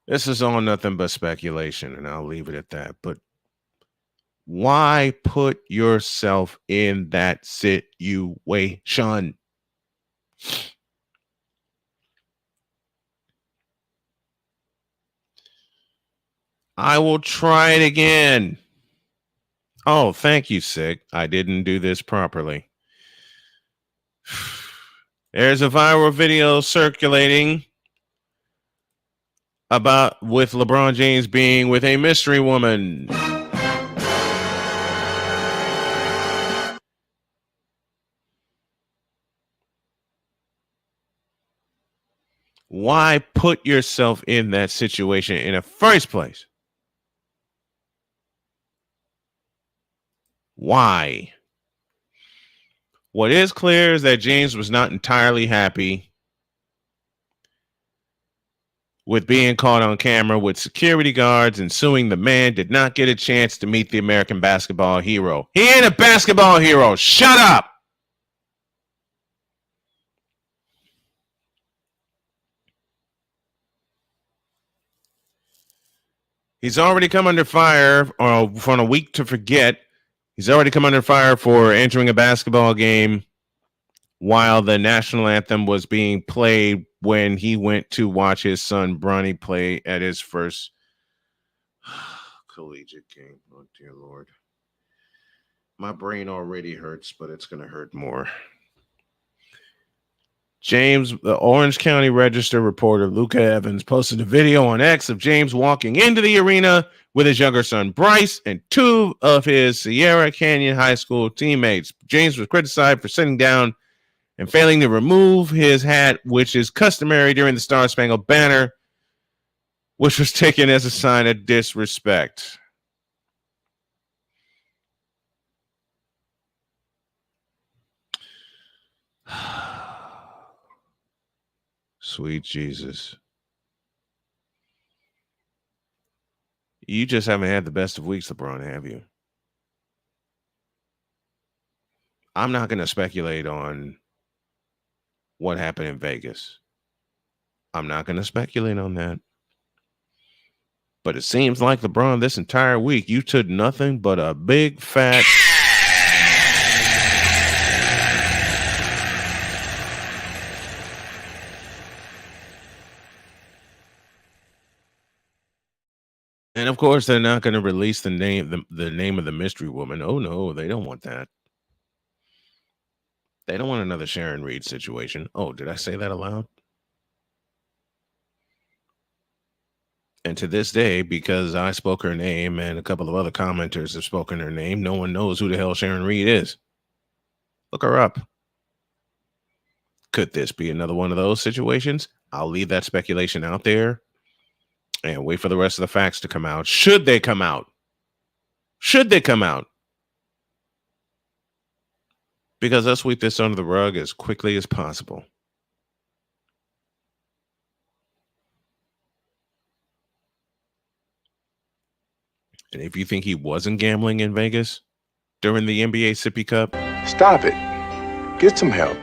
This is all nothing but speculation, and I'll leave it at that. But why put yourself in that situation? I will try it again. Oh, thank you, Sick. I didn't do this properly. There's a viral video circulating with LeBron James being with a mystery woman. Why put yourself in that situation in the first place? Why? What is clear is that James was not entirely happy with being caught on camera with security guards and suing the man did not get a chance to meet the American basketball hero. He ain't a basketball hero. Shut up. He's already come under fire from a week to forget. He's already come under fire for entering a basketball game while the national anthem was being played when he went to watch his son Bronny play at his first collegiate game. Oh, dear Lord. My brain already hurts, but it's going to hurt more. James, the Orange County Register reporter Luca Evans posted a video on X of James walking into the arena with his younger son Bryce and two of his Sierra Canyon High School teammates. James was criticized for sitting down and failing to remove his hat, which is customary during the Star Spangled Banner, which was taken as a sign of disrespect. Sweet Jesus. You just haven't had the best of weeks, LeBron, have you? I'm not going to speculate on what happened in Vegas. I'm not going to speculate on that. But it seems like, LeBron, this entire week, you took nothing but a big fat... And of course, they're not going to release the name of the mystery woman. Oh no, they don't want that. They don't want another Sharon Reed situation. Oh, did I say that aloud? And to this day, because I spoke her name and a couple of other commenters have spoken her name, no one knows who the hell Sharon Reed is. Look her up. Could this be another one of those situations? I'll leave that speculation out there and wait for the rest of the facts to come out. Should they come out? Should they come out? Because I'll sweep this under the rug as quickly as possible. And if you think he wasn't gambling in Vegas during the NBA Sippy Cup, stop it. Get some help.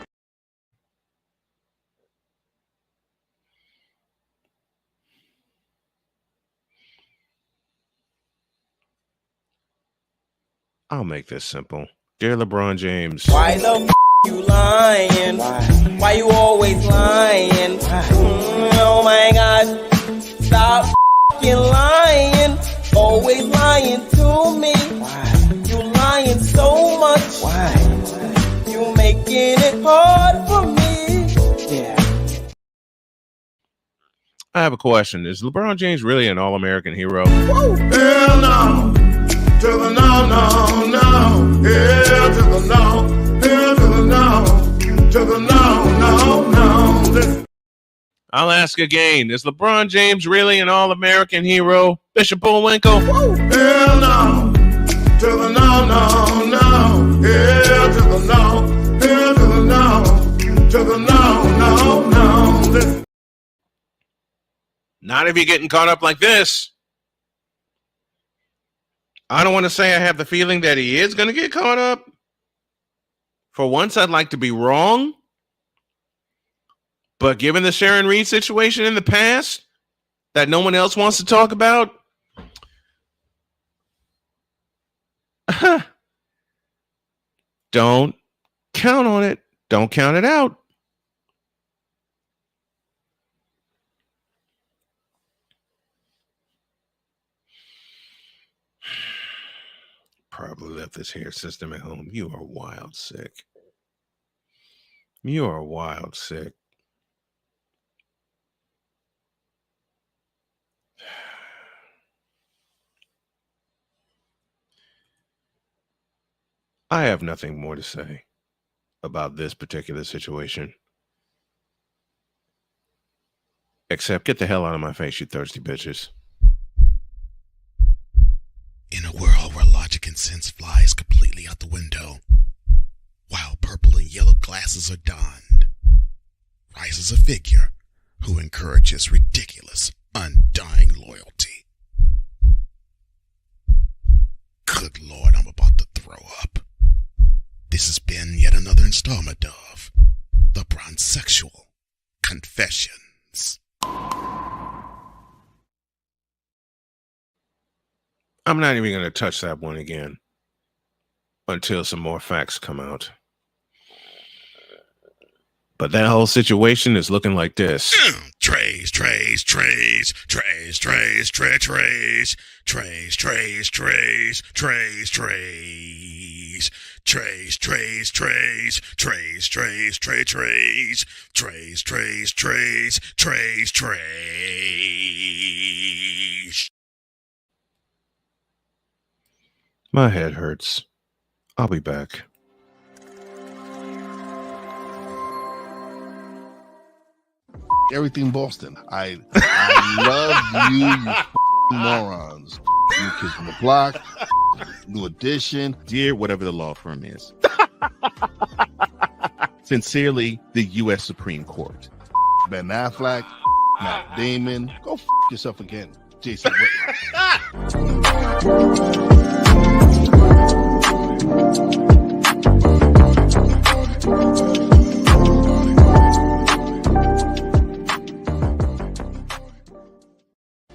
I'll make this simple. Dear LeBron James. Why the f you lying? Why you always lying? Oh my gosh. Stop f***ing lying. Always lying to me. You lying so much. You making it hard for me. Yeah. I have a question. Is LeBron James really an All-American hero? Woo. Hell no. To the no, no, no. Hell to the no. Hell to the no. To the no, no, no. I'll ask again. Is LeBron James really an All-American hero? Bishop Bullwinkle? Hell no. To the no, no, no. Hell to the no. Hell to the no. To the no, no, no. Not if you're getting caught up like this. I don't want to say I have the feeling that he is going to get caught up. For once, I'd like to be wrong. But given the Sharon Reed situation in the past that no one else wants to talk about, don't count on it. Don't count it out. Probably left this hair system at home. You are wild sick. You are wild sick. I have nothing more to say about this particular situation. Except get the hell out of my face, you thirsty bitches. In a world where logic and sense flies completely completely out the window, while purple and yellow glasses are donned, rises a figure who encourages ridiculous, undying loyalty. Good Lord, I'm about to throw up. This has been yet another installment of The Bronzexual Confessions. I'm not even going to touch that one again until some more facts come out. But that whole situation is looking like this. Trays, trays, trays, trays, trays, trays, trays, trays, trays, trays, trays, trays, trays, trays, trays, trays, trays, tray, trays, trays, trays, trays, trays, trays. My head hurts. I'll be back. Everything Boston. I love you morons. You Kids on the Block, New Edition. Dear whatever the law firm is. Sincerely, the U.S. Supreme Court. Ben Affleck, Matt Damon. Go yourself again, Jason Whitlock.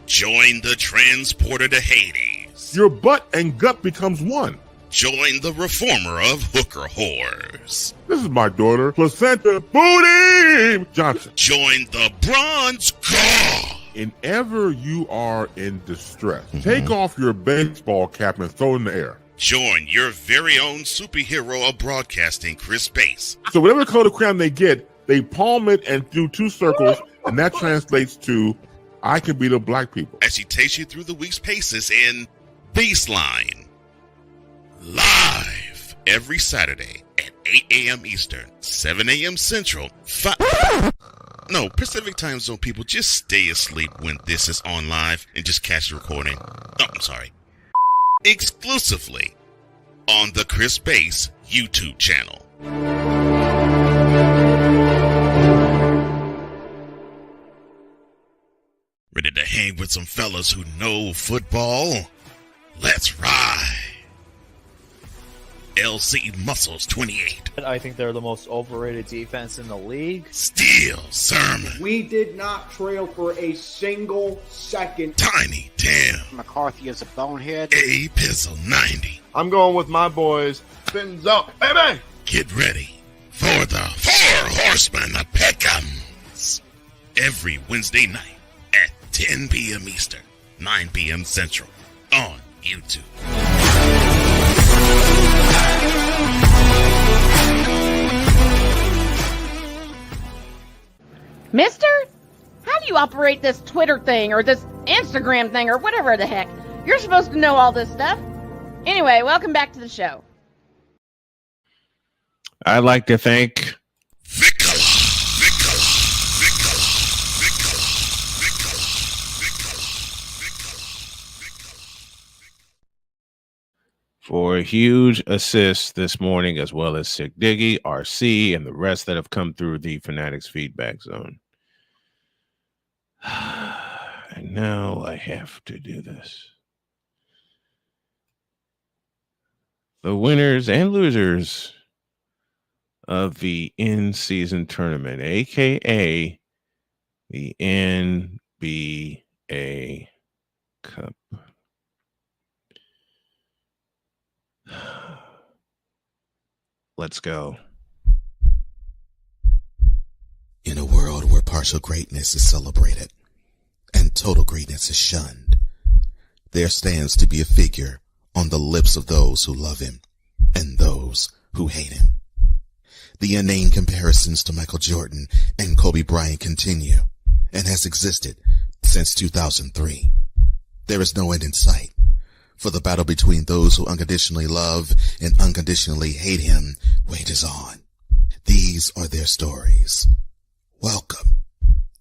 Join the transporter to Hades. Your butt and gut becomes one. Join the reformer of hooker whores. This is my daughter, Placenta Booty Johnson. Join the Bronze God. And ever you are in distress, take off your baseball cap and throw it in the air. Join your very own superhero of broadcasting, Chris Bass. So whatever color crayon they get, they palm it and do two circles, and that translates to I can be the black people. As she takes you through the week's paces in Baseline. Live every Saturday at 8 a.m. Eastern, 7 a.m. Central, No, Pacific Time Zone people, just stay asleep when this is on live and just catch the recording. Oh, I'm sorry. Exclusively on the Chris Bass YouTube channel. Ready to hang with some fellas who know football? Let's ride. LC Muscles 28. I think they're the most overrated defense in the league. Steel Sermon. We did not trail for a single second. Tiny Tim. McCarthy is a bonehead. A Pizzle 90. I'm going with my boys. Fins up, baby! Get ready for the Four Horsemen of Pick'ems. Every Wednesday night at 10 p.m. Eastern, 9 p.m. Central on YouTube. Mister? How do you operate this Twitter thing or this Instagram thing or whatever the heck? You're supposed to know all this stuff. Anyway, welcome back to the show. I'd like to thank for a huge assist this morning, as well as Sick Diggy, RC, and the rest that have come through the Fanatics feedback zone. And now I have to do this. The winners and losers of the in-season tournament, aka the NBA Cup. Let's go. In a world where partial greatness is celebrated and total greatness is shunned, there stands to be a figure on the lips of those who love him and those who hate him. The inane comparisons to Michael Jordan and Kobe Bryant continue and has existed since 2003. There is no end in sight, for the battle between those who unconditionally love and unconditionally hate him wages on. These are their stories. Welcome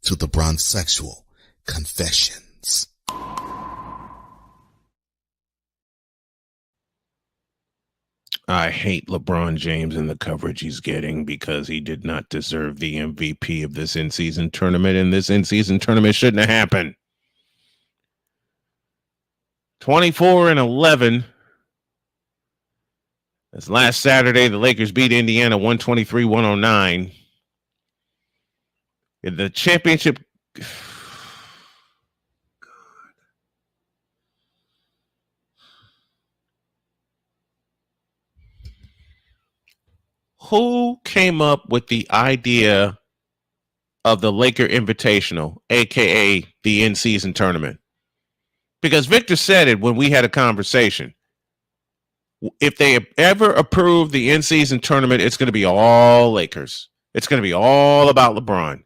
to the Bronzexual Confessions. I hate LeBron James and the coverage he's getting because he did not deserve the MVP of this in-season tournament, and this in-season tournament shouldn't have happened. 24-11. This last Saturday, the Lakers beat Indiana 123-109. In the championship. Who came up with the idea of the Laker Invitational, aka the in-season tournament? Because Victor said it when we had a conversation. If they ever approve the in-season tournament, it's going to be all Lakers. It's going to be all about LeBron.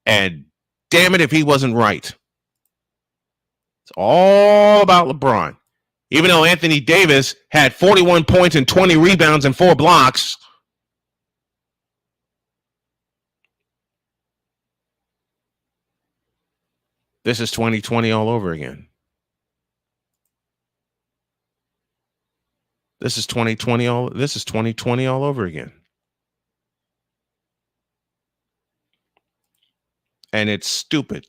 And damn it if he wasn't right. It's all about LeBron. Even though Anthony Davis had 41 points and 20 rebounds and 4 blocks. This is 2020 all over again. This is 2020 all over again. And it's stupid.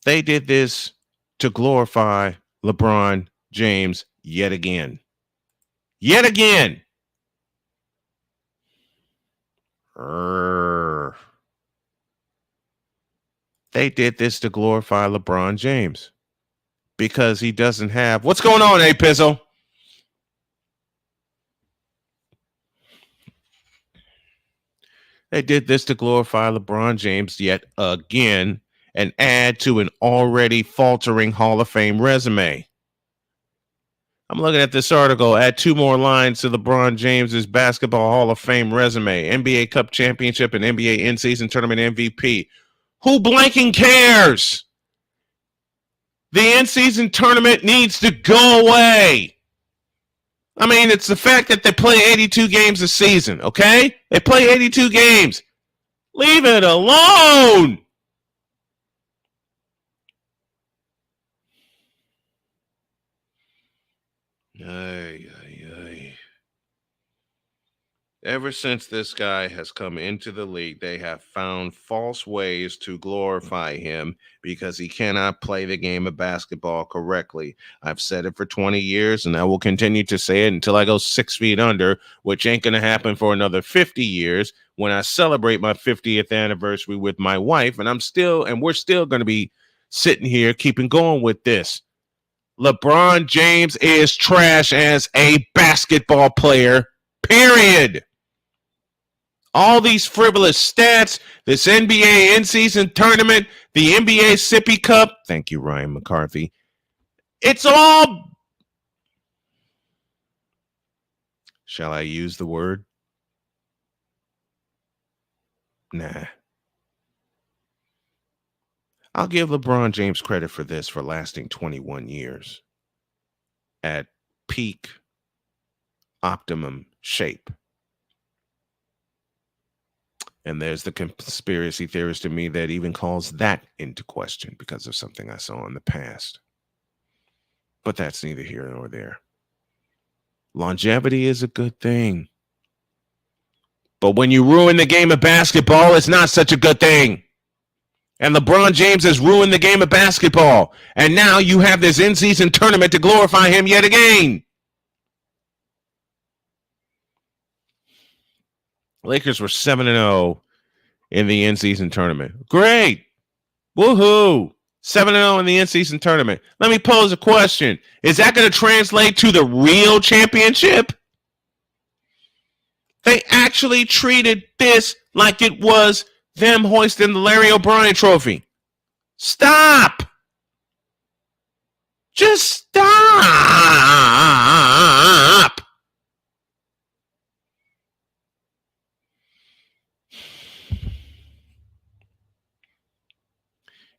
They did this to glorify LeBron James yet again. Yet again. They did this to glorify LeBron James because he doesn't have. What's going on, Pizzle? They did this to glorify LeBron James yet again and add to an already faltering Hall of Fame resume. I'm looking at this article. Add 2 more lines to LeBron James's Basketball Hall of Fame resume. NBA Cup Championship and NBA in-season tournament MVP. Who blanking cares? The in-season tournament needs to go away. I mean, it's the fact that they play 82 games a season, okay? They play 82 games. Leave it alone. Ay. Ever since this guy has come into the league, they have found false ways to glorify him because he cannot play the game of basketball correctly. I've said it for 20 years, and I will continue to say it until I go 6 feet under, which ain't going to happen for another 50 years when I celebrate my 50th anniversary with my wife, and we're still going to be sitting here keeping going with this. LeBron James is trash as a basketball player, period. All these frivolous stats, this NBA in-season tournament, the NBA Sippy Cup. Thank you, Ryan McCarthy. It's all... Shall I use the word? Nah. I'll give LeBron James credit for this for lasting 21 years at peak optimum shape. And there's the conspiracy theorist in me that even calls that into question because of something I saw in the past. But that's neither here nor there. Longevity is a good thing. But when you ruin the game of basketball, it's not such a good thing. And LeBron James has ruined the game of basketball. And now you have this in-season tournament to glorify him yet again. Lakers were 7-0 in the in-season tournament. Great. Woohoo. 7-0 in the in-season tournament. Let me pose a question. Is that going to translate to the real championship? They actually treated this like it was them hoisting the Larry O'Brien trophy. Stop. Just stop.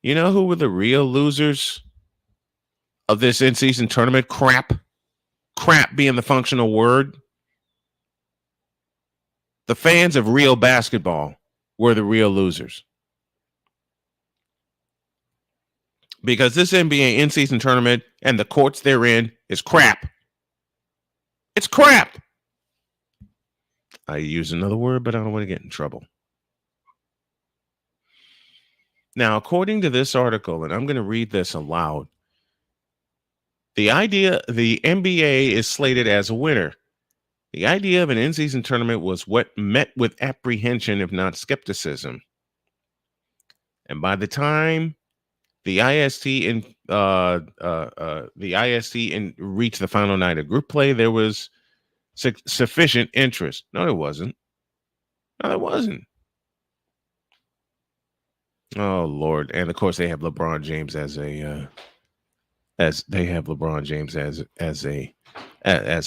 You know who were the real losers of this in-season tournament? Crap being the functional word. The fans of real basketball were the real losers. Because this NBA in-season tournament and the courts they're in is crap. It's crap. I use another word, but I don't want to get in trouble. Now, according to this article, and I'm going to read this aloud, the NBA is slated as a winner. The idea of an in-season tournament was what met with apprehension, if not skepticism. And by the time the IST reached the final night of group play, there was sufficient interest. No, there wasn't. No, there wasn't. Oh Lord! And of course, they have LeBron James as a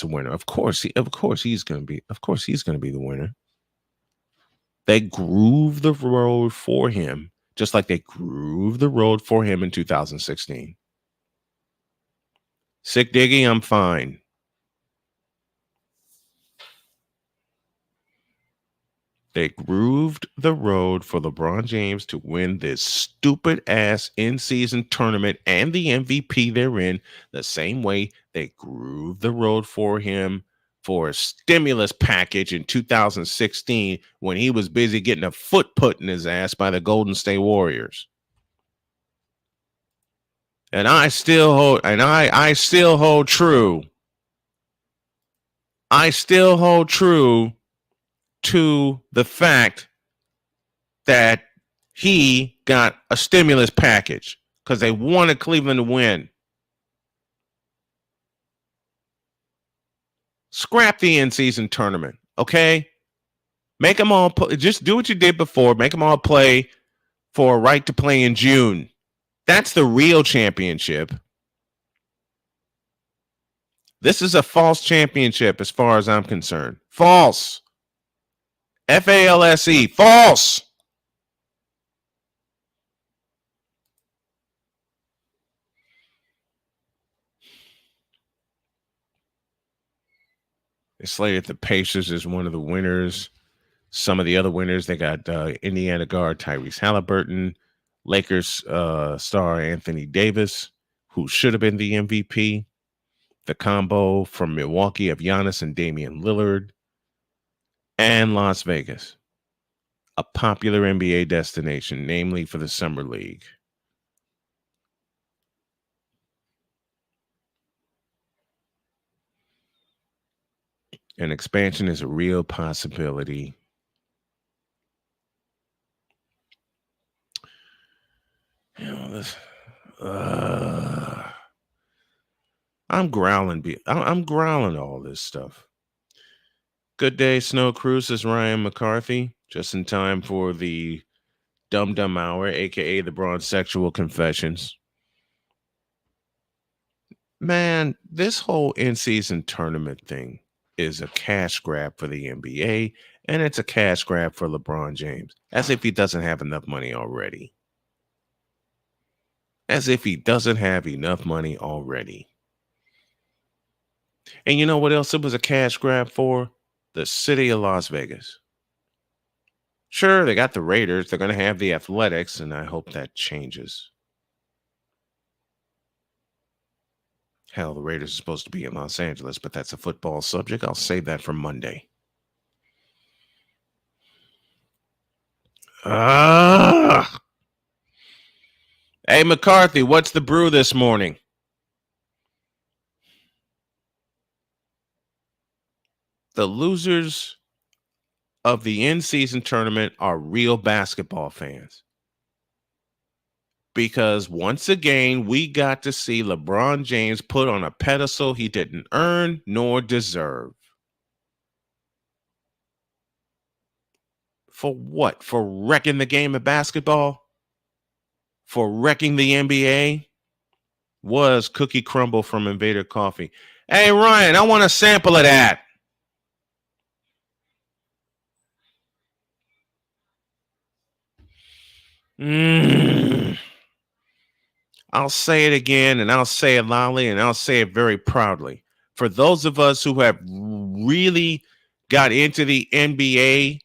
winner. Of course he's going to be the winner. They groove the road for him, just like they grooved the road for him in 2016. Sick Diggy, I'm fine. They grooved the road for LeBron James to win this stupid ass in-season tournament and the MVP therein, the same way they grooved the road for him for a stimulus package in 2016 when he was busy getting a foot put in his ass by the Golden State Warriors. And I still hold true. I still hold true to the fact that he got a stimulus package because they wanted Cleveland to win. Scrap the in-season tournament, okay? Make them all just do what you did before. Make them all play for a right to play in June. That's the real championship. This is a false championship as far as I'm concerned. False. FALSE. False. They slated the Pacers as one of the winners. Some of the other winners, they got Indiana guard Tyrese Halliburton, Lakers star Anthony Davis, who should have been the MVP. The combo from Milwaukee of Giannis and Damian Lillard. And Las Vegas, a popular NBA destination, namely for the Summer League. An expansion is a real possibility. You know, I'm growling. I'm growling all this stuff. Good day, Snow Cruise, is Ryan McCarthy. Just in time for the Dum Dum Hour, a.k.a. the Broad Sexual Confessions. Man, this whole in-season tournament thing is a cash grab for the NBA, and it's a cash grab for LeBron James, as if he doesn't have enough money already. As if he doesn't have enough money already. And you know what else it was a cash grab for? The city of Las Vegas. Sure, they got the Raiders. They're going to have the Athletics, and I hope that changes. Hell, the Raiders are supposed to be in Los Angeles, but that's a football subject. I'll save that for Monday. Hey, McCarthy, what's the brew this morning? The losers of the in-season tournament are real basketball fans. Because once again, we got to see LeBron James put on a pedestal he didn't earn nor deserve. For what? For wrecking the game of basketball? For wrecking the NBA? Was Cookie Crumble from Invader Coffee. Hey, Ryan, I want a sample of that. I'll say it again, and I'll say it loudly, and I'll say it very proudly. For those of us who have really got into the NBA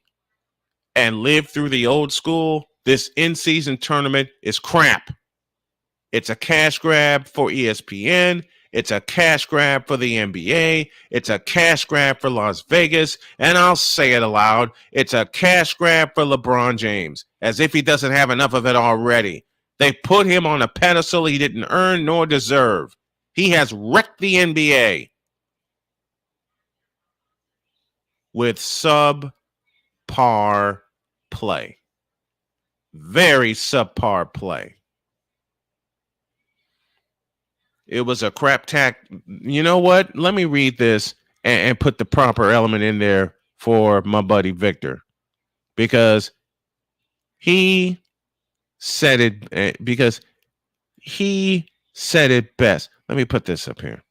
and lived through the old school, this in-season tournament is crap. It's a cash grab for ESPN. It's a cash grab for the NBA. It's a cash grab for Las Vegas. And I'll say it aloud. It's a cash grab for LeBron James, as if he doesn't have enough of it already. They put him on a pedestal he didn't earn nor deserve. He has wrecked the NBA with subpar play. Very subpar play. It was a crap tack. You know what? Let me read this and put the proper element in there for my buddy Victor, because he said it best. Let me put this up here.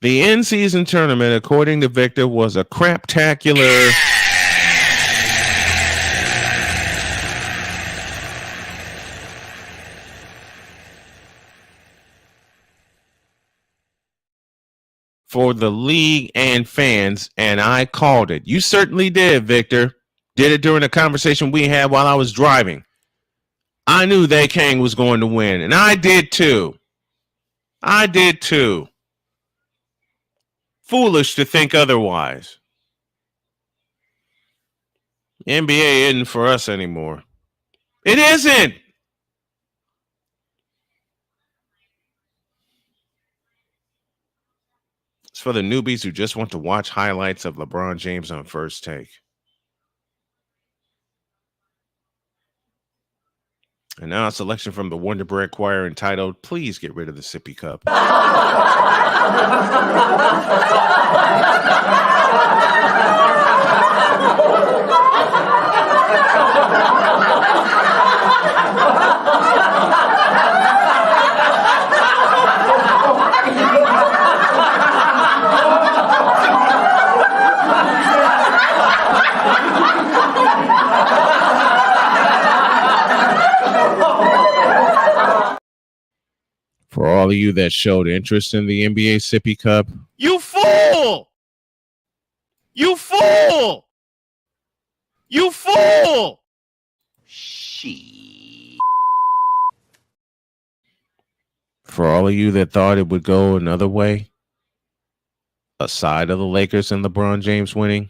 The in-season tournament, according to Victor, was a craptacular. For the league and fans, and I called it. You certainly did, Victor. Did it during a conversation we had while I was driving. I knew that Kang was going to win, and I did too. Foolish to think otherwise. NBA isn't for us anymore. It isn't. It's for the newbies who just want to watch highlights of LeBron James on First Take. And now a selection from the Wonder Bread Choir entitled, Please Get Rid of the Sippy Cup. For all of you that showed interest in the NBA Sippy Cup, you fool! You fool! You fool! For all of you that thought it would go another way, aside of the Lakers and LeBron James winning,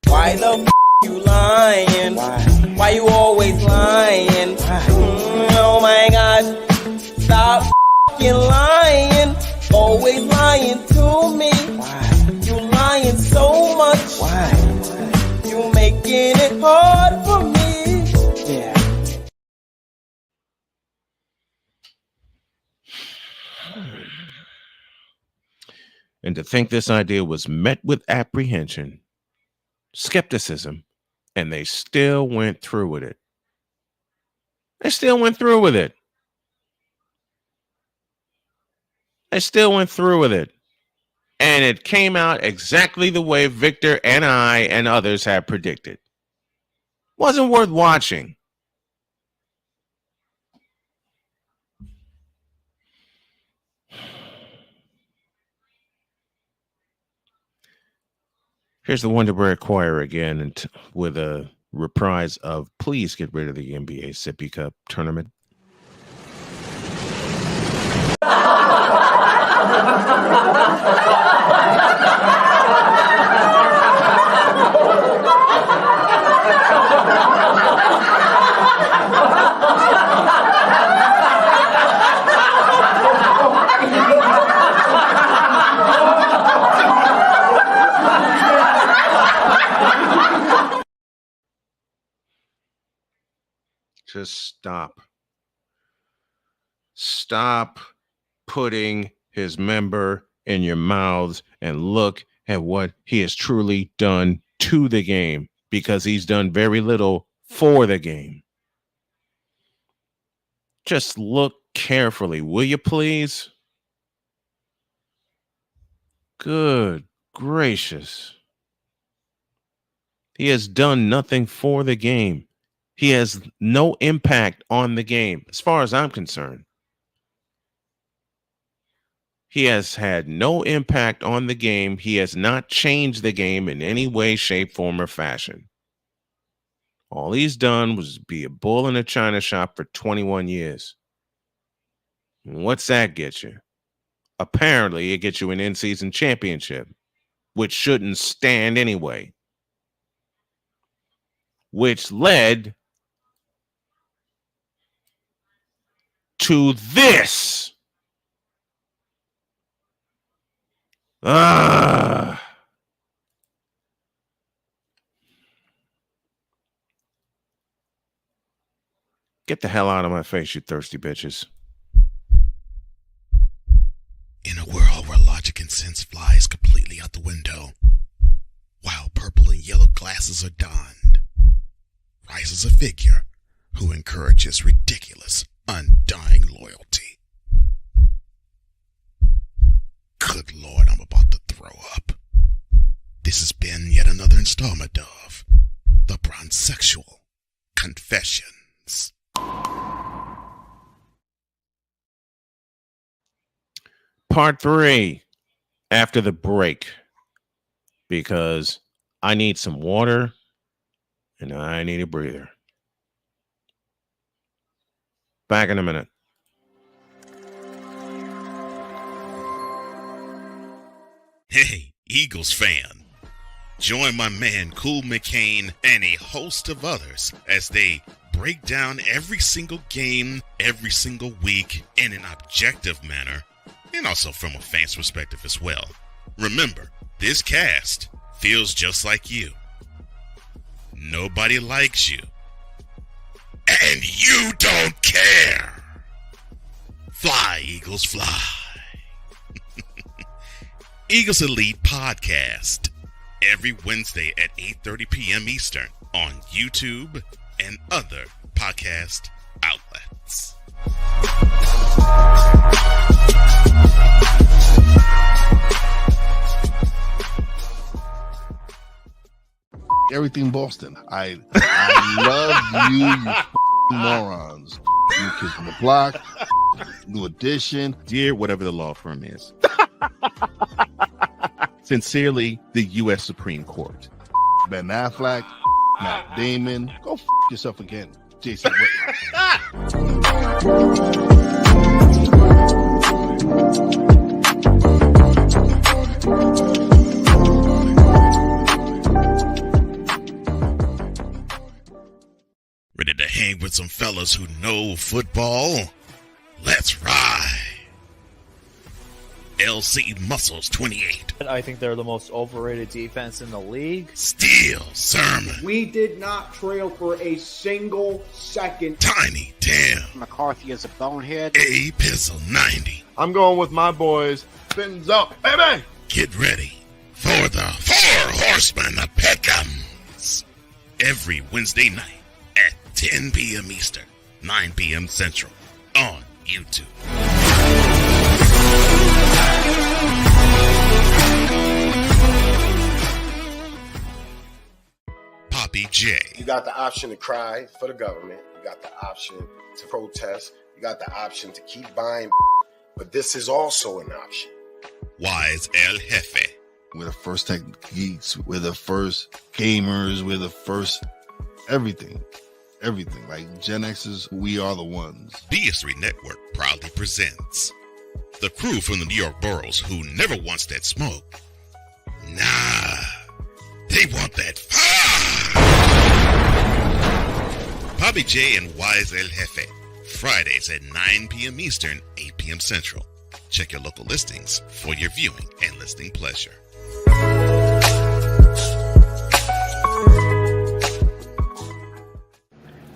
Why the you lying? Why you always lying? Oh my gosh, stop lying. Always lying to me. You lying so much. You making it hard for me. Yeah. and to think this idea was met with apprehension, skepticism, and they still went through with it. They still went through with it. And it came out exactly the way Victor and I and others had predicted. Wasn't worth watching. Here's the Wonder Bread Choir again, and with a reprise of Please Get Rid of the NBA Sippy Cup tournament. Just stop. Stop putting his member in your mouths and look at what he has truly done to the game, because he's done very little for the game. Just look carefully, will you please? Good gracious. He has done nothing for the game. He has no impact on the game, as far as I'm concerned. He has had no impact on the game. He has not changed the game in any way, shape, form, or fashion. All he's done was be a bull in a china shop for 21 years. What's that get you? Apparently, it gets you an in-season championship, which shouldn't stand anyway. Which led to this. Get the hell out of my face, you thirsty bitches. In a world where logic and sense flies completely out the window, while purple and yellow glasses are donned, rises a figure who encourages ridiculous, undying loyalty. Good Lord, I'm about to throw up. This has been yet another installment of The Bronzexual Confessions. Part 3 after the break, because I need some water and I need a breather. Back in a minute. Hey, Eagles fan. Join my man Cool McCain and a host of others as they break down every single game, every single week in an objective manner, and also from a fan's perspective as well. Remember, this cast feels just like you. Nobody likes you. And you don't care. Fly, Eagles, fly. Eagles Elite Podcast. Every Wednesday at 8:30 p.m. Eastern on YouTube and other podcast outlets. Everything Boston. I love you morons. You kids from the block, New Edition. Dear whatever the law firm is. Sincerely, the U.S. Supreme Court. Ben Affleck, Matt Damon. Go yourself again, Jason Whitlock. Ready to hang with some fellas who know football? Let's ride. LC Muscles 28. I think they're the most overrated defense in the league. Steel Sermon. We did not trail for a single second. Tiny Tim. McCarthy is a bonehead. A Pizzle 90. I'm going with my boys. Fins up, baby. Get ready for the Four Horsemen of Peckham's. Every Wednesday night at 10 p.m. Eastern, 9 p.m. Central on YouTube. Poppy J. You got the option to cry for the government. You got the option to protest. You got the option to keep buying, but this is also an option. Wise El Jefe. We're the first tech geeks. We're the first gamers. We're the first everything. Everything. Like Gen X's, we are the ones. BS3 Network proudly presents the crew from the New York boroughs who never wants that smoke. Nah, they want that fire. Poppy J and Wise El Jefe. Fridays at 9 p.m. Eastern, 8 p.m. Central. Check your local listings for your viewing and listening pleasure.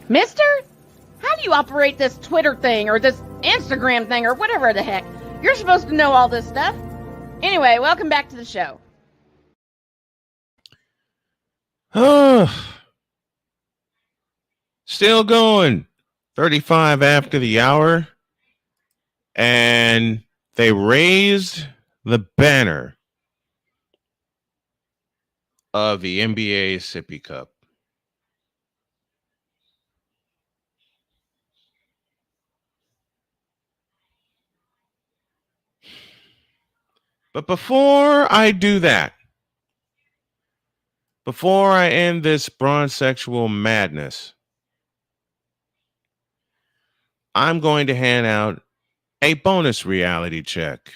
Mister? How do you operate this Twitter thing or this Instagram thing or whatever the heck? You're supposed to know all this stuff. Anyway, welcome back to the show. Still going. 35 after the hour. And they raised the banner of the NBA Sippy Cup. But before I do that, before I end this bronzexual madness, I'm going to hand out a bonus reality check.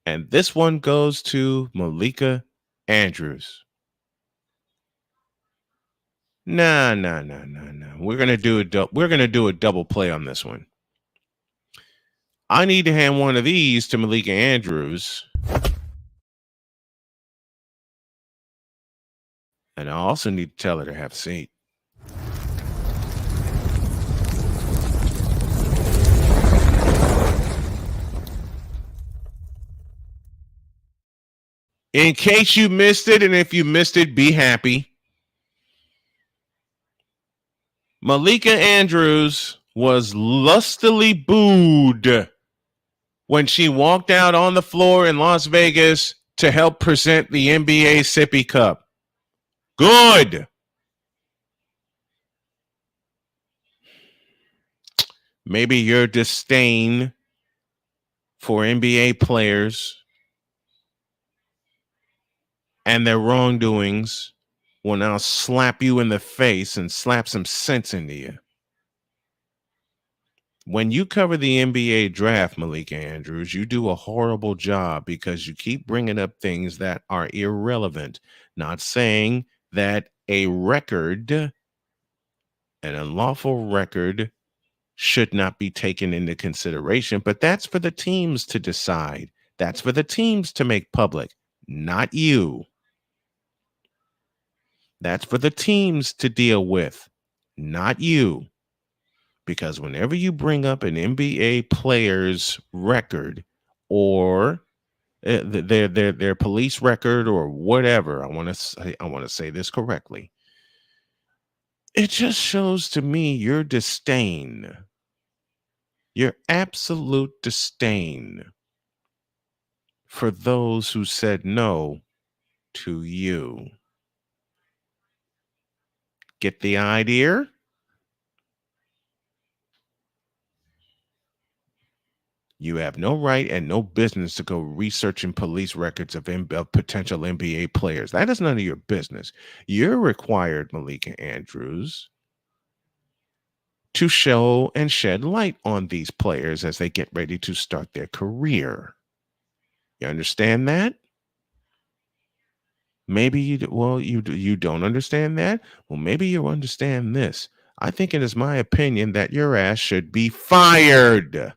And this one goes to Malika Andrews. No. We're gonna do a double play on this one. I need to hand one of these to Malika Andrews. And I also need to tell her to have a seat. In case you missed it, and if you missed it, be happy. Malika Andrews was lustily booed when she walked out on the floor in Las Vegas to help present the NBA Sippy Cup. Good. Maybe your disdain for NBA players and their wrongdoings will now slap you in the face and slap some sense into you. When you cover the NBA draft, Malika Andrews, you do a horrible job because you keep bringing up things that are irrelevant. Not saying that a record, an unlawful record, should not be taken into consideration, but that's for the teams to decide. That's for the teams to make public, not you. That's for the teams to deal with, not you. Because whenever you bring up an NBA player's record or their police record or whatever, I want to say this correctly. It just shows to me your disdain, your absolute disdain for those who said no to you. Get the idea? You have no right and no business to go researching police records of potential NBA players. That is none of your business. You're required, Malika Andrews, to show and shed light on these players as they get ready to start their career. You understand that? Maybe you don't understand that. Well, maybe you understand this. I think it is my opinion that your ass should be fired.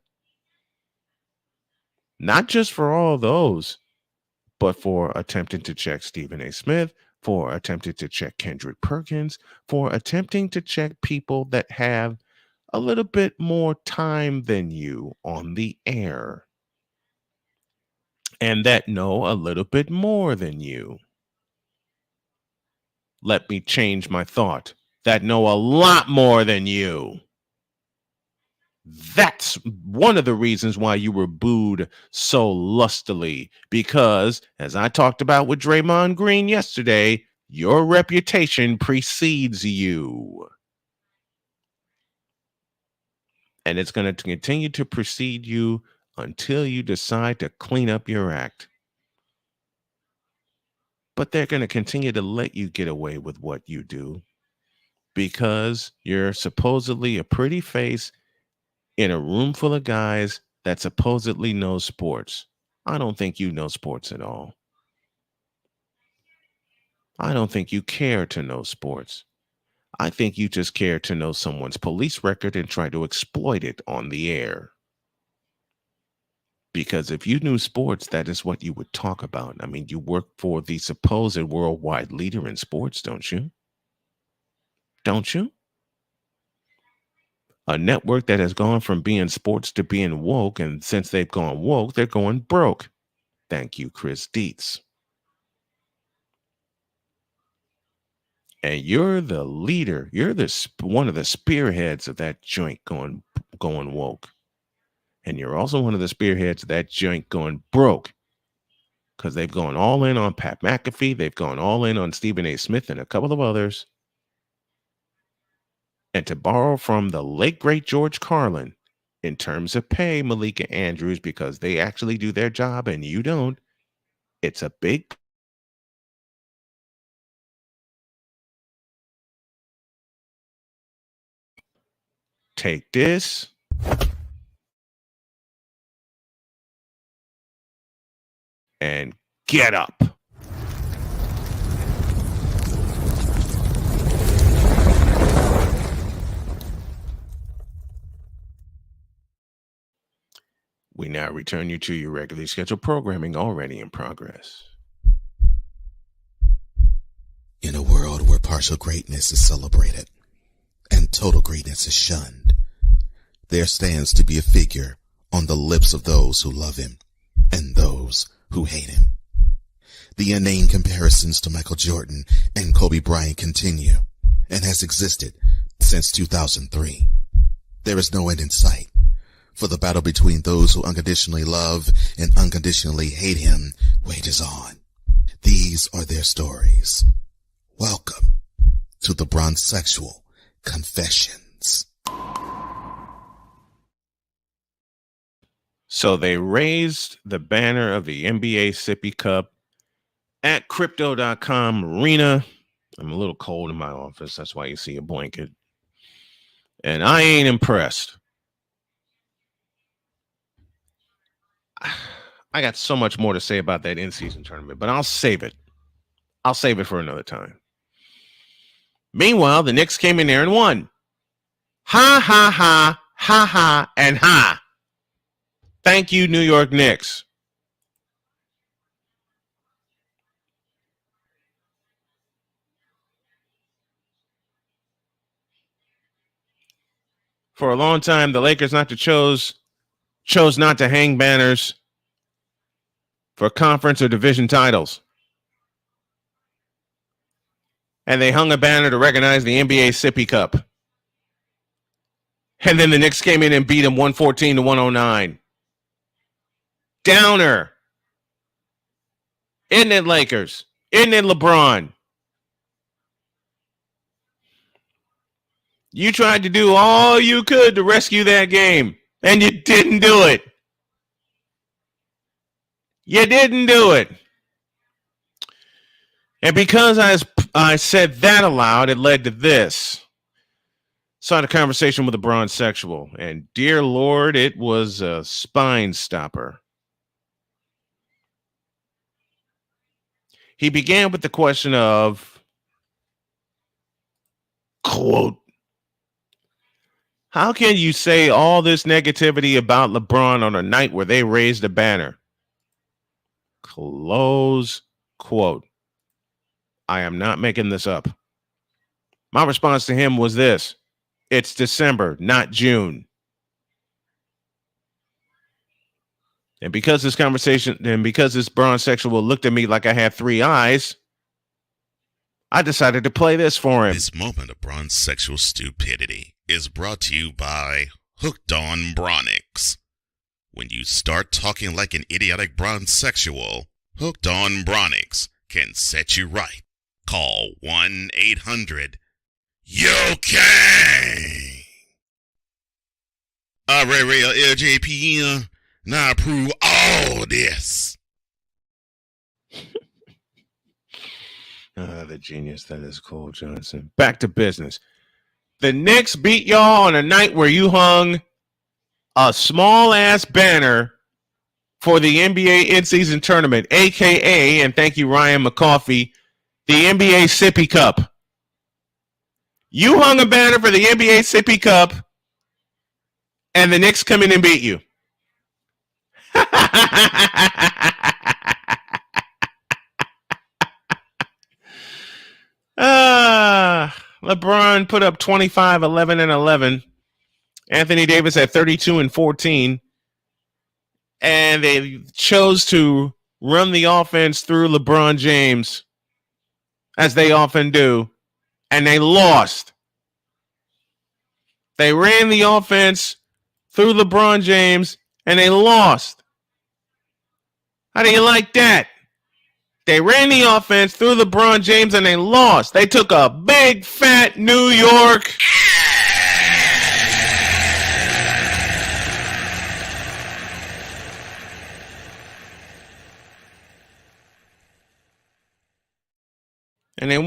Not just for all those, but for attempting to check Stephen A. Smith, for attempting to check Kendrick Perkins, for attempting to check people that have a little bit more time than you on the air and that know a little bit more than you. Let me change my thought. That know a lot more than you. That's one of the reasons why you were booed so lustily, because as I talked about with Draymond Green yesterday, your reputation precedes you. And it's going to continue to precede you until you decide to clean up your act. But they're going to continue to let you get away with what you do because you're supposedly a pretty face in a room full of guys that supposedly know sports. I don't think you know sports at all. I don't think you care to know sports. I think you just care to know someone's police record and try to exploit it on the air. Because if you knew sports, that is what you would talk about. I mean, you work for the supposed worldwide leader in sports, don't you? Don't you? A network that has gone from being sports to being woke, and since they've gone woke, they're going broke. Thank you, Chris Dietz. And you're the leader. You're one of the spearheads of that joint going woke. And you're also one of the spearheads of that joint going broke. Because they've gone all in on Pat McAfee. They've gone all in on Stephen A. Smith and a couple of others. And to borrow from the late, great George Carlin, in terms of pay, Malika Andrews, because they actually do their job and you don't, it's a big take this and get up. We now return you to your regularly scheduled programming already in progress. In a world where partial greatness is celebrated and total greatness is shunned, there stands to be a figure on the lips of those who love him and those who hate him. The inane comparisons to Michael Jordan and Kobe Bryant continue and has existed since 2003. There is no end in sight, for the battle between those who unconditionally love and unconditionally hate him wages on. These are their stories. Welcome to the Bronzexual Confessions. So they raised the banner of the NBA Sippy Cup at crypto.com arena. I'm a little cold in my office. That's why you see a blanket. And I ain't impressed. I got so much more to say about that in-season tournament, but I'll save it. I'll save it for another time. Meanwhile, the Knicks came in there and won. Ha, ha, ha, ha, ha, and ha. Thank you, New York Knicks. For a long time, the Lakers chose not to hang banners for conference or division titles. And they hung a banner to recognize the NBA Sippy Cup. And then the Knicks came in and beat them 114-109. Downer. Isn't it, Lakers? Isn't it, LeBron? You tried to do all you could to rescue that game, and you didn't do it. You didn't do it. And because I said that aloud, it led to this. So I had a conversation with a Bronzexual, and dear Lord, it was a spine stopper. He began with the question of, quote, how can you say all this negativity about LeBron on a night where they raised a banner? Close quote. I am not making this up. My response to him was this. It's December, not June. And because this Bronzexual looked at me like I had three eyes, I decided to play this for him. This moment of Bronzexual stupidity is brought to you by Hooked on Bronix. When you start talking like an idiotic Bronzexual, Hooked on Bronix can set you right. Call 1-800-YOKAY. Real LJPM. Now approve all this. The genius that is Cole Johnson. Back to business. The Knicks beat y'all on a night where you hung a small-ass banner for the NBA in-season tournament, a.k.a., and thank you, Ryan McCoffey, the NBA Sippy Cup. You hung a banner for the NBA Sippy Cup, and the Knicks come in and beat you. LeBron put up 25, 11, and 11. Anthony Davis had 32 and 14. And they chose to run the offense through LeBron James, as they often do, and they lost. They ran the offense through LeBron James, and they lost. How do you like that? They ran the offense through LeBron James, and they lost. They took a big, fat New York. And they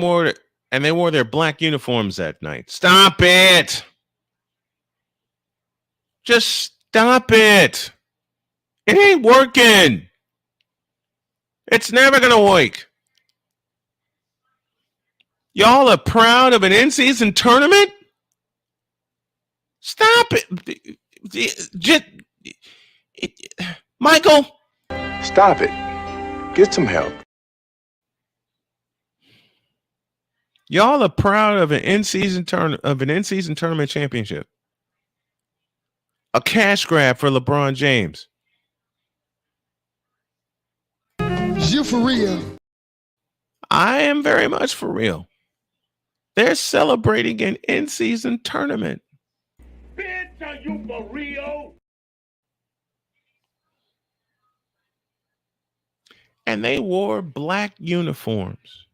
wore their black uniforms that night. Stop it. Just stop it. It ain't working. It's never going to work. Y'all are proud of an in-season tournament? Stop it. Michael. Stop it. Get some help. Y'all are proud of an in-season tournament championship. A cash grab for LeBron James. You for real? I am very much for real. They're celebrating an in-season tournament. Bitch, are you for real? And they wore black uniforms.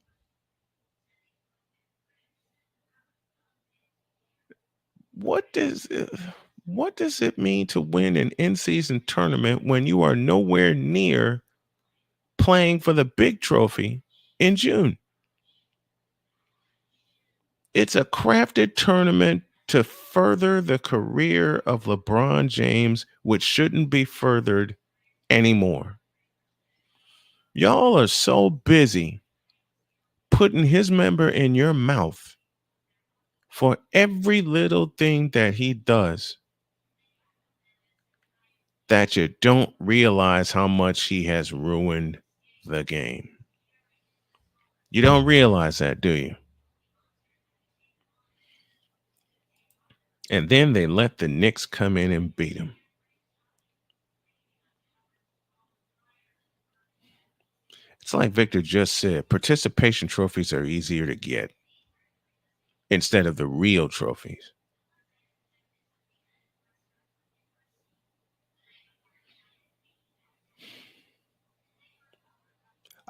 What does it mean to win an in-season tournament when you are nowhere near playing for the big trophy in June? It's a crafted tournament to further the career of LeBron James, which shouldn't be furthered anymore. Y'all are so busy putting his member in your mouth for every little thing that he does that you don't realize how much he has ruined the game. You don't realize that, do you? And then they let the Knicks come in and beat him. It's like Victor just said, participation trophies are easier to get instead of the real trophies.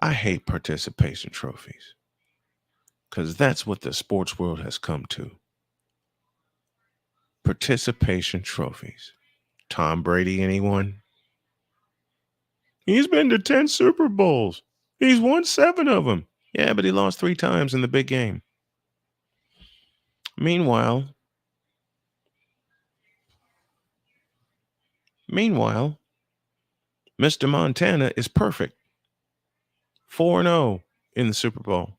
I hate participation trophies because that's what the sports world has come to. Participation trophies. Tom Brady, anyone? He's been to 10 Super Bowls. He's won 7 of them. Yeah, but he lost 3 times in the big game. Meanwhile, Mr. Montana is perfect. 4-0 in the Super Bowl.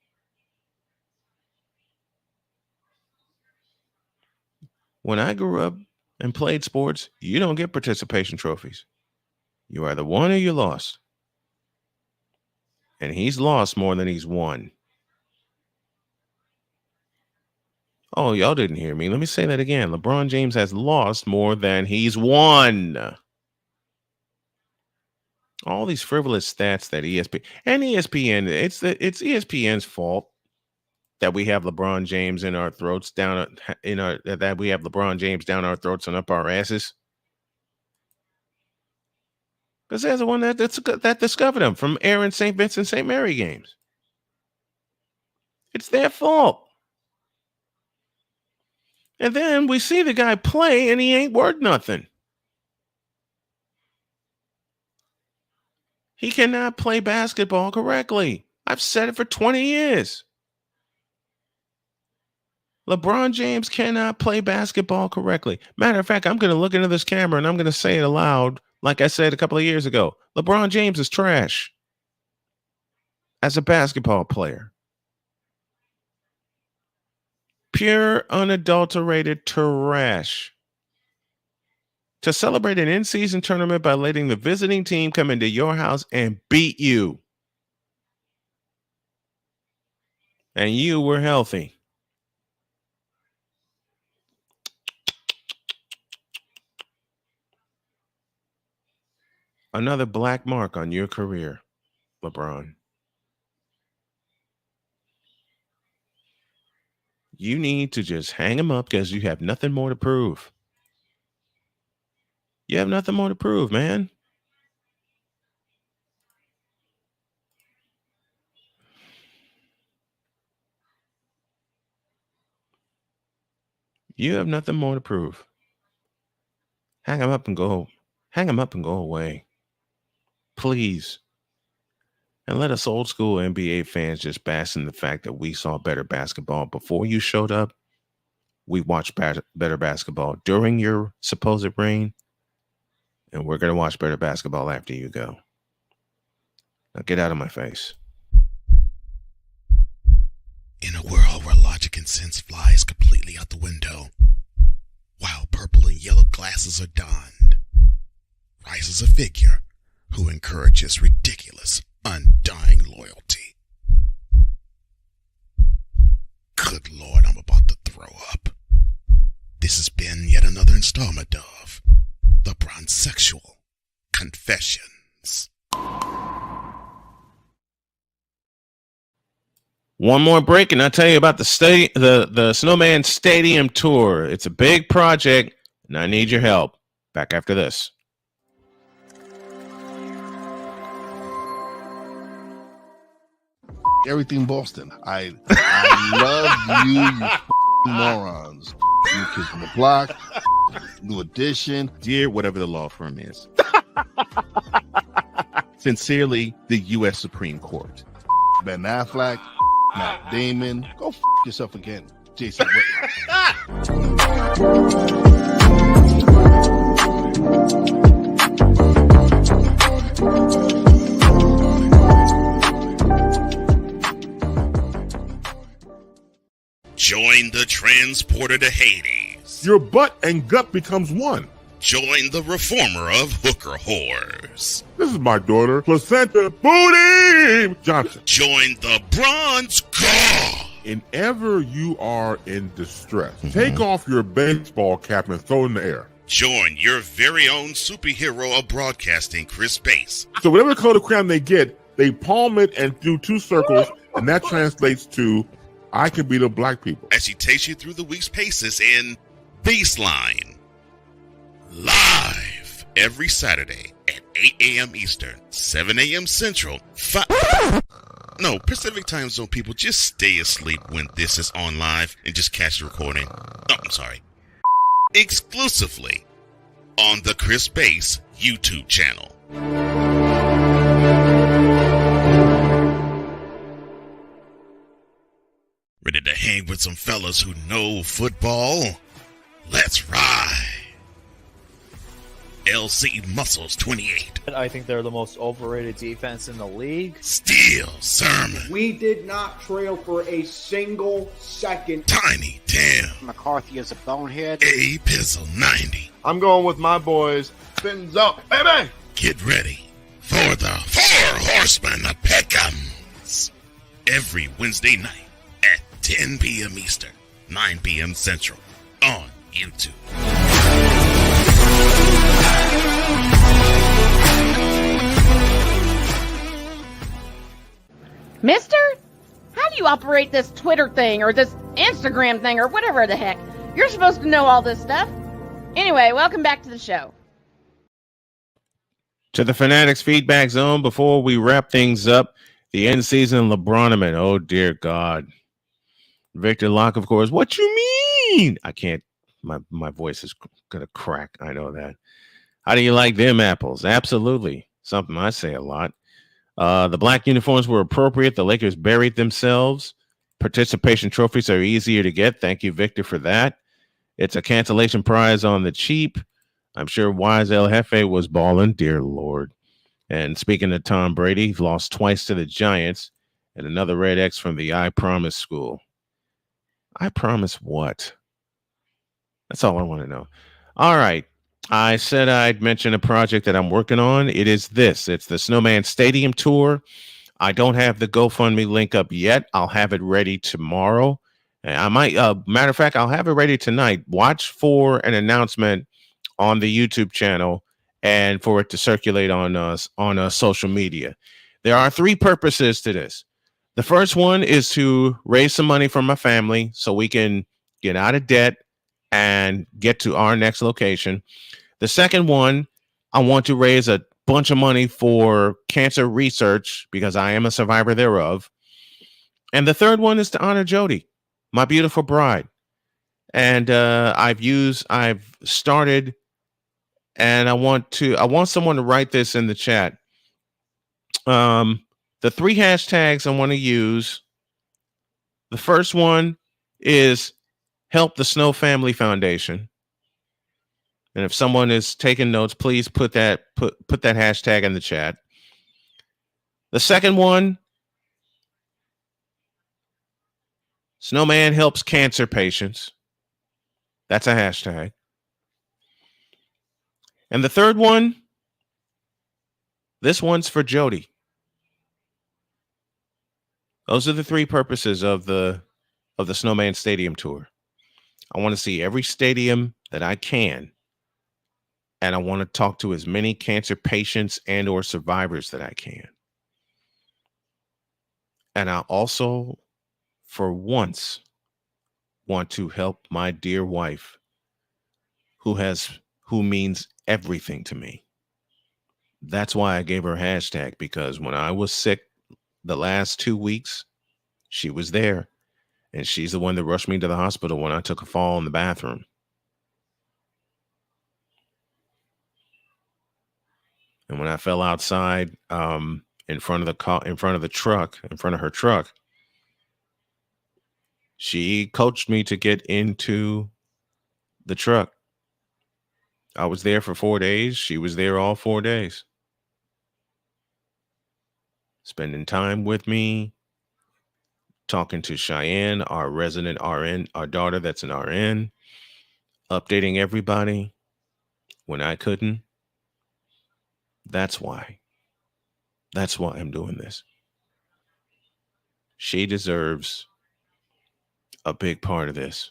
When I grew up and played sports, you don't get participation trophies. You either won or you lost. And he's lost more than he's won. Oh, y'all didn't hear me. Let me say that again. LeBron James has lost more than he's won. All these frivolous stats that ESPN, it's ESPN's fault that we have LeBron James in our throats that we have LeBron James down our throats and up our asses. Because they're the one that discovered him from airing St. Vincent St. Mary games. It's their fault. And then we see the guy play and he ain't worth nothing. He cannot play basketball correctly. I've said it for 20 years. LeBron James cannot play basketball correctly. Matter of fact, I'm going to look into this camera and I'm going to say it aloud like I said a couple of years ago. LeBron James is trash as a basketball player. Pure, unadulterated trash. To celebrate an in-season tournament by letting the visiting team come into your house and beat you. And you were healthy. Another black mark on your career, LeBron. You need to just hang him up because you have nothing more to prove. You have nothing more to prove, man. You have nothing more to prove. Hang him up and go. Hang him up and go away. Please. And let us old school NBA fans just bask in the fact that we saw better basketball before you showed up. We watched better basketball during your supposed reign. And we're going to watch better basketball after you go. Now get out of my face. In a world where logic and sense flies completely out the window, while purple and yellow glasses are donned, rises a figure who encourages ridiculous, undying loyalty. Good Lord, I'm about to throw up. This has been yet another installment of The Bronzexual Confessions. One more break, and I'll tell you about the Snowman Stadium Tour. It's a big project, and I need your help. Back after this. Everything Boston. I love you morons. You Kids on the Block, New Edition. Dear whatever the law firm is. Sincerely, the U.S. Supreme Court. Ben Affleck, Matt Damon. Go yourself again, Jason Join the transporter to Hades. Your butt and gut becomes one. Join the reformer of hooker whores. This is my daughter, Placenta Booty Johnson. Join the Bronze God. If ever you are in distress, take off your baseball cap and throw it in the air. Join your very own superhero of broadcasting, Chris Bass. So whatever color crayon they get, they palm it and do two circles, and that translates to I can be the black people. As he takes you through the week's paces in Baseline. Live every Saturday at 8 a.m. Eastern, 7 a.m. Central, Pacific Time Zone people, just stay asleep when this is on live and just catch the recording. Oh, I'm sorry. Exclusively on the Chris Bass YouTube channel. Ready to hang with some fellas who know football? Let's ride. LC Muscles 28. I think they're the most overrated defense in the league. Steel Sermon. We did not trail for a single second. Tiny Tim. McCarthy is a bonehead. A Pizzle 90. I'm going with my boys. Fins up, baby. Get ready for the Four Horsemen of Pick'ems. Every Wednesday night at 10 p.m. Eastern, 9 p.m. Central on YouTube. Mister, how do you operate this Twitter thing or this Instagram thing or whatever the heck? You're supposed to know all this stuff. Anyway, welcome back to the show. To the Fanatics Feedback Zone. Before we wrap things up, the end season LeBroniment. Oh, dear God. Victor Locke, of course. What you mean? I can't. My voice is going to crack. I know that. How do you like them apples? Absolutely. Something I say a lot. The black uniforms were appropriate. The Lakers buried themselves. Participation trophies are easier to get. Thank you, Victor, for that. It's a cancellation prize on the cheap. I'm sure Wise El Jefe was balling. Dear Lord. And speaking of Tom Brady, he lost twice to the Giants. And another red X from the I Promise school. I promise what? That's all I want to know. All right. I said I'd mention a project that I'm working on. It is this. It's the Snowman Stadium Tour. I don't have the GoFundMe link up yet. I'll have it ready tomorrow. I might, matter of fact, I'll have it ready tonight. Watch for an announcement on the YouTube channel and for it to circulate on social media. There are three purposes to this. The first one is to raise some money for my family so we can get out of debt and get to our next location. The second one, I want to raise a bunch of money for cancer research because I am a survivor thereof. And the third one is to honor Jody, my beautiful bride. And I've started, and I want someone to write this in the chat. The three hashtags I want to use. The first one is Help the Snow Family Foundation. And if someone is taking notes, please put that hashtag in the chat. The second one, Snowman helps cancer patients. That's a hashtag. And the third one, this one's for Jody. Those are the three purposes of the Snowman Stadium Tour. I want to see every stadium that I can, and I want to talk to as many cancer patients and or survivors that I can. And I also, for once, want to help my dear wife, who means everything to me. That's why I gave her hashtag, because when I was sick the last 2 weeks, she was there. And she's the one that rushed me to the hospital when I took a fall in the bathroom. And when I fell outside in front of her truck, she coached me to get into the truck. I was there for 4 days. She was there all 4 days. Spending time with me, talking to Cheyenne, our resident RN, our daughter that's an RN, updating everybody when I couldn't. That's why I'm doing this. She deserves a big part of this.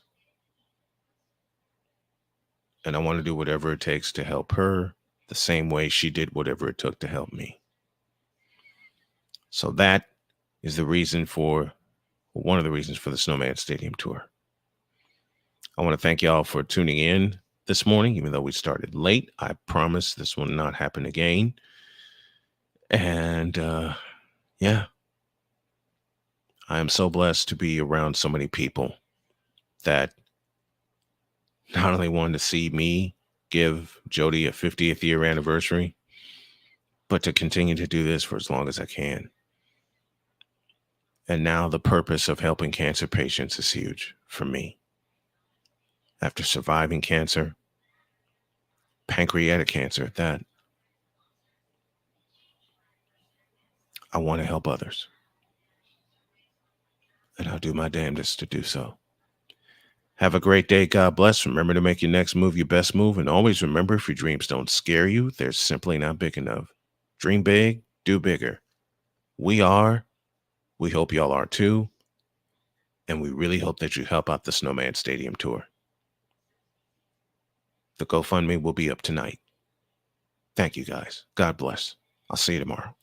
And I want to do whatever it takes to help her the same way she did whatever it took to help me. So that is one of the reasons for the Snowman Stadium Tour. I want to thank y'all for tuning in this morning, even though we started late. I promise this will not happen again. And yeah, I am so blessed to be around so many people that not only wanted to see me give Jody a 50th year anniversary, but to continue to do this for as long as I can. And now the purpose of helping cancer patients is huge for me. After surviving cancer, pancreatic cancer at that, I want to help others. And I'll do my damnedest to do so. Have a great day. God bless. Remember to make your next move your best move. And always remember, if your dreams don't scare you, they're simply not big enough. Dream big, do bigger. We hope y'all are too. And we really hope that you help out the Snowman Stadium Tour. The GoFundMe will be up tonight. Thank you guys. God bless. I'll see you tomorrow.